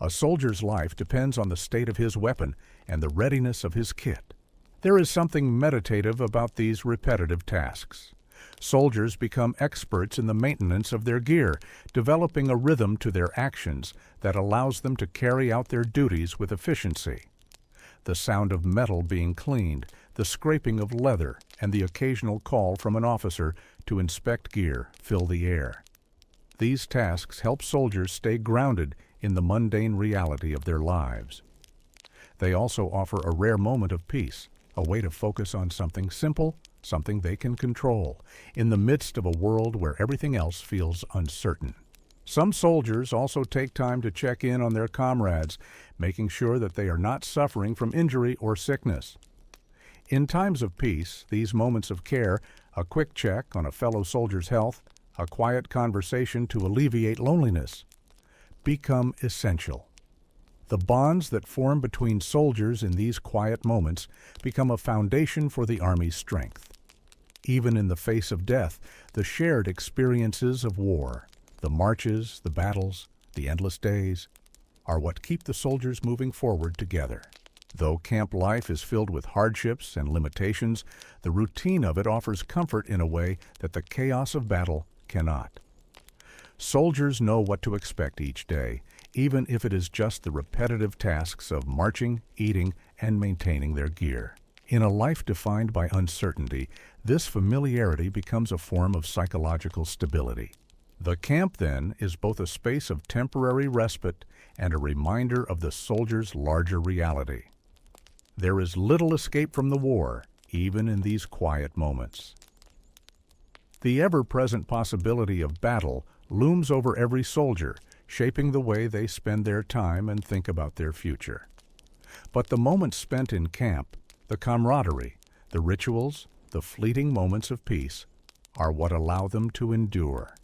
A soldier's life depends on the state of his weapon and the readiness of his kit. There is something meditative about these repetitive tasks. Soldiers become experts in the maintenance of their gear, developing a rhythm to their actions that allows them to carry out their duties with efficiency. The sound of metal being cleaned, the scraping of leather, and the occasional call from an officer to inspect gear fill the air. These tasks help soldiers stay grounded in the mundane reality of their lives. They also offer a rare moment of peace, a way to focus on something simple, something they can control, in the midst of a world where everything else feels uncertain. Some soldiers also take time to check in on their comrades, making sure that they are not suffering from injury or sickness. In times of peace, these moments of care, a quick check on a fellow soldier's health, a quiet conversation to alleviate loneliness, become essential. The bonds that form between soldiers in these quiet moments become a foundation for the Army's strength. Even in the face of death, the shared experiences of war, the marches, the battles, the endless days, are what keep the soldiers moving forward together. Though camp life is filled with hardships and limitations, the routine of it offers comfort in a way that the chaos of battle cannot. Soldiers know what to expect each day, even if it is just the repetitive tasks of marching, eating, and maintaining their gear. In a life defined by uncertainty, this familiarity becomes a form of psychological stability. The camp, then, is both a space of temporary respite and a reminder of the soldier's larger reality. There is little escape from the war, even in these quiet moments. The ever-present possibility of battle looms over every soldier, shaping the way they spend their time and think about their future. But the moments spent in camp, the camaraderie, the rituals, the fleeting moments of peace, are what allow them to endure.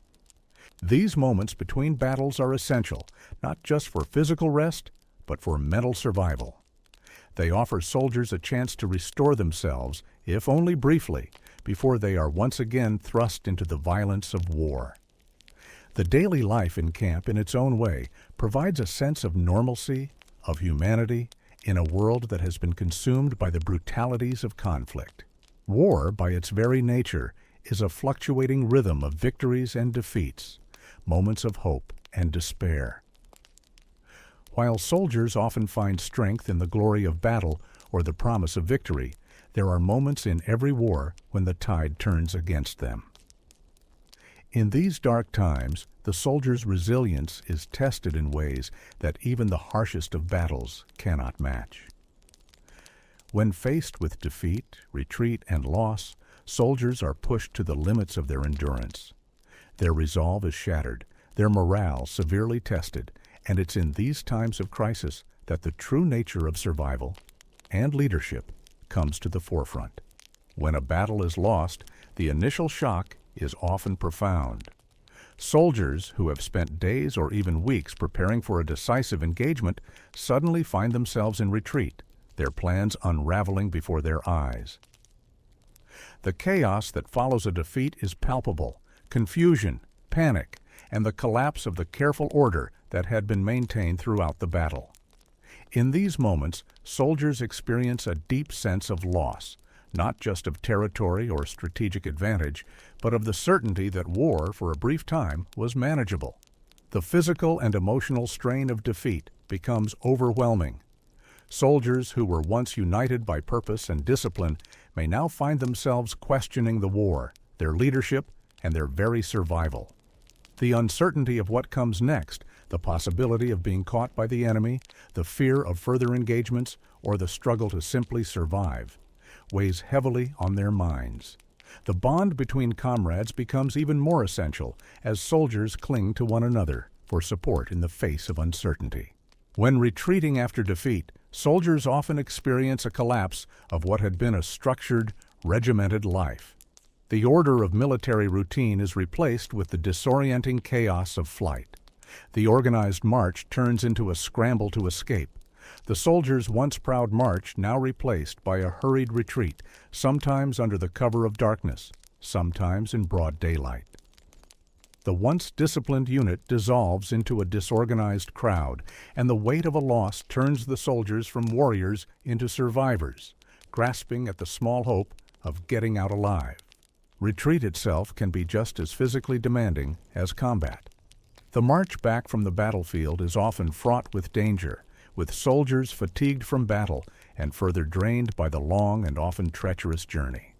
These moments between battles are essential, not just for physical rest, but for mental survival. They offer soldiers a chance to restore themselves, if only briefly, before they are once again thrust into the violence of war. The daily life in camp, in its own way, provides a sense of normalcy, of humanity, in a world that has been consumed by the brutalities of conflict. War, by its very nature, is a fluctuating rhythm of victories and defeats, moments of hope and despair. While soldiers often find strength in the glory of battle or the promise of victory, there are moments in every war when the tide turns against them. In these dark times, the soldier's resilience is tested in ways that even the harshest of battles cannot match. When faced with defeat, retreat, and loss, soldiers are pushed to the limits of their endurance. Their resolve is shattered, their morale severely tested, and it's in these times of crisis that the true nature of survival and leadership comes to the forefront. When a battle is lost, the initial shock is often profound. Soldiers who have spent days or even weeks preparing for a decisive engagement suddenly find themselves in retreat, their plans unraveling before their eyes. The chaos that follows a defeat is palpable: confusion, panic, and the collapse of the careful order that had been maintained throughout the battle. In these moments, soldiers experience a deep sense of loss, not just of territory or strategic advantage, but of the certainty that war, for a brief time, was manageable. The physical and emotional strain of defeat becomes overwhelming. Soldiers who were once united by purpose and discipline may now find themselves questioning the war, their leadership, and their very survival. The uncertainty of what comes next, the possibility of being caught by the enemy, the fear of further engagements, or the struggle to simply survive, weighs heavily on their minds. The bond between comrades becomes even more essential as soldiers cling to one another for support in the face of uncertainty. When retreating after defeat, soldiers often experience a collapse of what had been a structured, regimented life. The order of military routine is replaced with the disorienting chaos of flight. The organized march turns into a scramble to escape. The soldiers' once proud march now replaced by a hurried retreat, sometimes under the cover of darkness, sometimes in broad daylight. The once disciplined unit dissolves into a disorganized crowd, and the weight of a loss turns the soldiers from warriors into survivors, grasping at the small hope of getting out alive. Retreat itself can be just as physically demanding as combat. The march back from the battlefield is often fraught with danger, with soldiers fatigued from battle and further drained by the long and often treacherous journey.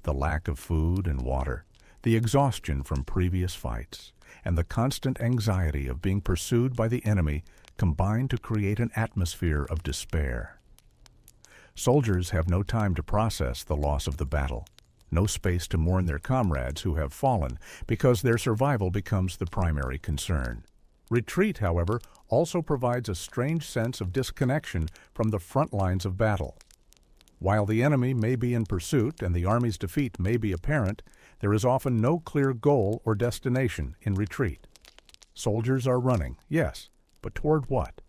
The lack of food and water, the exhaustion from previous fights, and the constant anxiety of being pursued by the enemy combine to create an atmosphere of despair. Soldiers have no time to process the loss of the battle, no space to mourn their comrades who have fallen, because their survival becomes the primary concern. Retreat, however, also provides a strange sense of disconnection from the front lines of battle. While the enemy may be in pursuit and the army's defeat may be apparent, there is often no clear goal or destination in retreat. Soldiers are running, yes, but toward what?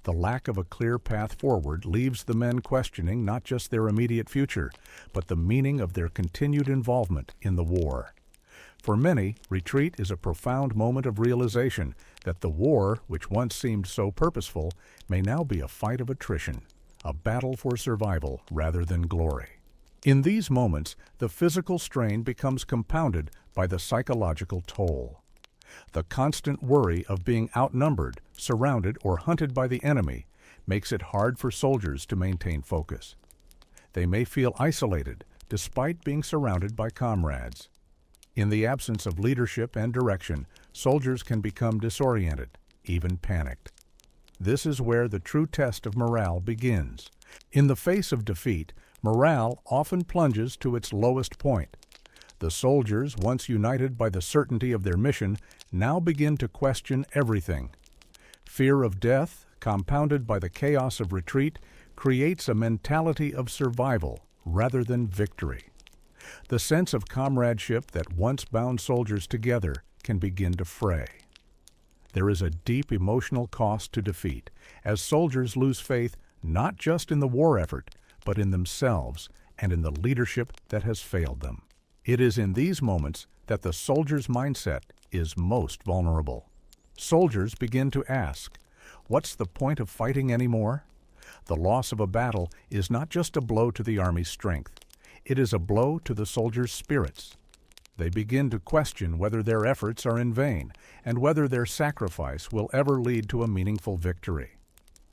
The lack of a clear path forward leaves the men questioning not just their immediate future, but the meaning of their continued involvement in the war. For many, retreat is a profound moment of realization that the war, which once seemed so purposeful, may now be a fight of attrition, a battle for survival rather than glory. In these moments, the physical strain becomes compounded by the psychological toll. The constant worry of being outnumbered, surrounded, or hunted by the enemy makes it hard for soldiers to maintain focus. They may feel isolated despite being surrounded by comrades. In the absence of leadership and direction, soldiers can become disoriented, even panicked. This is where the true test of morale begins. In the face of defeat, morale often plunges to its lowest point. The soldiers, once united by the certainty of their mission, now begin to question everything. Fear of death, compounded by the chaos of retreat, creates a mentality of survival rather than victory. The sense of comradeship that once bound soldiers together can begin to fray. There is a deep emotional cost to defeat, as soldiers lose faith not just in the war effort, but in themselves and in the leadership that has failed them. It is in these moments that the soldier's mindset is most vulnerable. Soldiers begin to ask, what's the point of fighting anymore? The loss of a battle is not just a blow to the army's strength. It is a blow to the soldiers' spirits. They begin to question whether their efforts are in vain and whether their sacrifice will ever lead to a meaningful victory.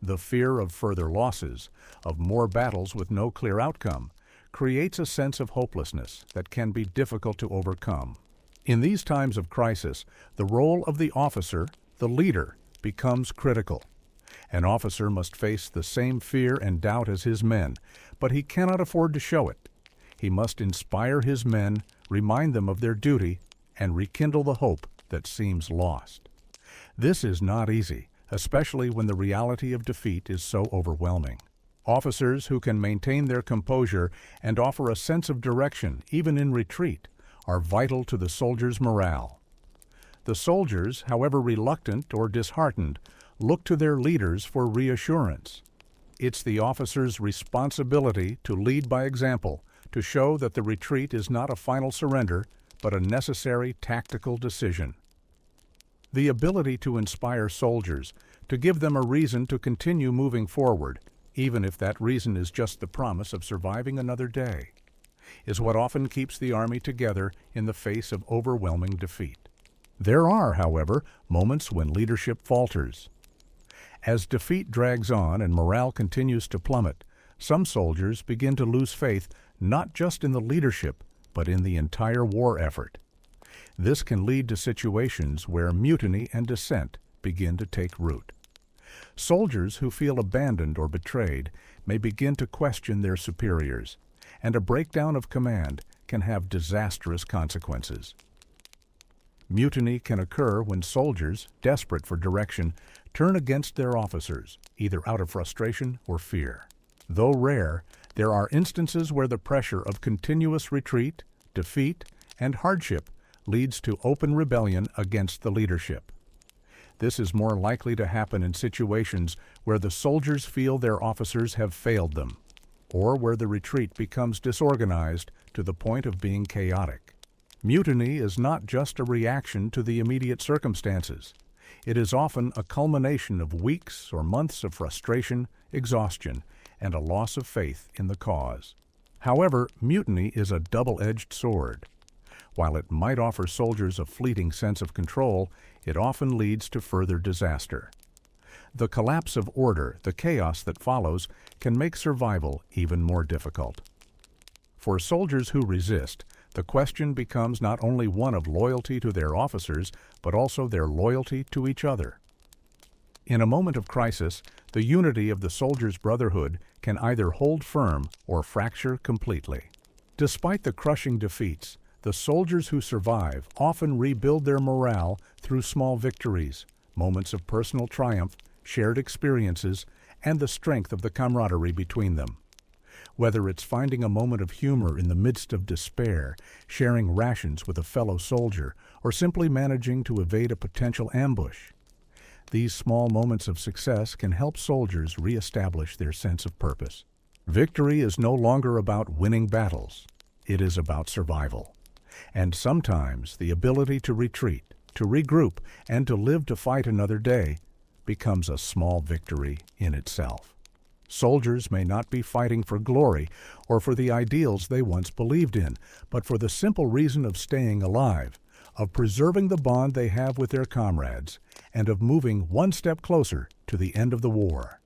The fear of further losses, of more battles with no clear outcome, creates a sense of hopelessness that can be difficult to overcome. In these times of crisis, the role of the officer, the leader, becomes critical. An officer must face the same fear and doubt as his men, but he cannot afford to show it. He must inspire his men, remind them of their duty, and rekindle the hope that seems lost. This is not easy, especially when the reality of defeat is so overwhelming. Officers who can maintain their composure and offer a sense of direction, even in retreat, are vital to the soldiers' morale. The soldiers, however reluctant or disheartened, look to their leaders for reassurance. It's the officer's responsibility to lead by example, to show that the retreat is not a final surrender, but a necessary tactical decision. The ability to inspire soldiers, to give them a reason to continue moving forward, even if that reason is just the promise of surviving another day, is what often keeps the Army together in the face of overwhelming defeat. There are, however, moments when leadership falters. As defeat drags on and morale continues to plummet, some soldiers begin to lose faith not just in the leadership, but in the entire war effort. This can lead to situations where mutiny and dissent begin to take root. Soldiers who feel abandoned or betrayed may begin to question their superiors, and a breakdown of command can have disastrous consequences. Mutiny can occur when soldiers, desperate for direction, turn against their officers, either out of frustration or fear. Though rare, there are instances where the pressure of continuous retreat, defeat, and hardship leads to open rebellion against the leadership. This is more likely to happen in situations where the soldiers feel their officers have failed them, or where the retreat becomes disorganized to the point of being chaotic. Mutiny is not just a reaction to the immediate circumstances. It is often a culmination of weeks or months of frustration, exhaustion, and a loss of faith in the cause. However, mutiny is a double-edged sword. While it might offer soldiers a fleeting sense of control, it often leads to further disaster. The collapse of order, the chaos that follows, can make survival even more difficult. For soldiers who resist, the question becomes not only one of loyalty to their officers, but also their loyalty to each other. In a moment of crisis, the unity of the soldier's brotherhood can either hold firm or fracture completely. Despite the crushing defeats, the soldiers who survive often rebuild their morale through small victories, moments of personal triumph, shared experiences, and the strength of the camaraderie between them. Whether it's finding a moment of humor in the midst of despair, sharing rations with a fellow soldier, or simply managing to evade a potential ambush, these small moments of success can help soldiers reestablish their sense of purpose. Victory is no longer about winning battles. It is about survival. And sometimes the ability to retreat, to regroup, and to live to fight another day becomes a small victory in itself. Soldiers may not be fighting for glory or for the ideals they once believed in, but for the simple reason of staying alive, of preserving the bond they have with their comrades, and of moving one step closer to the end of the war.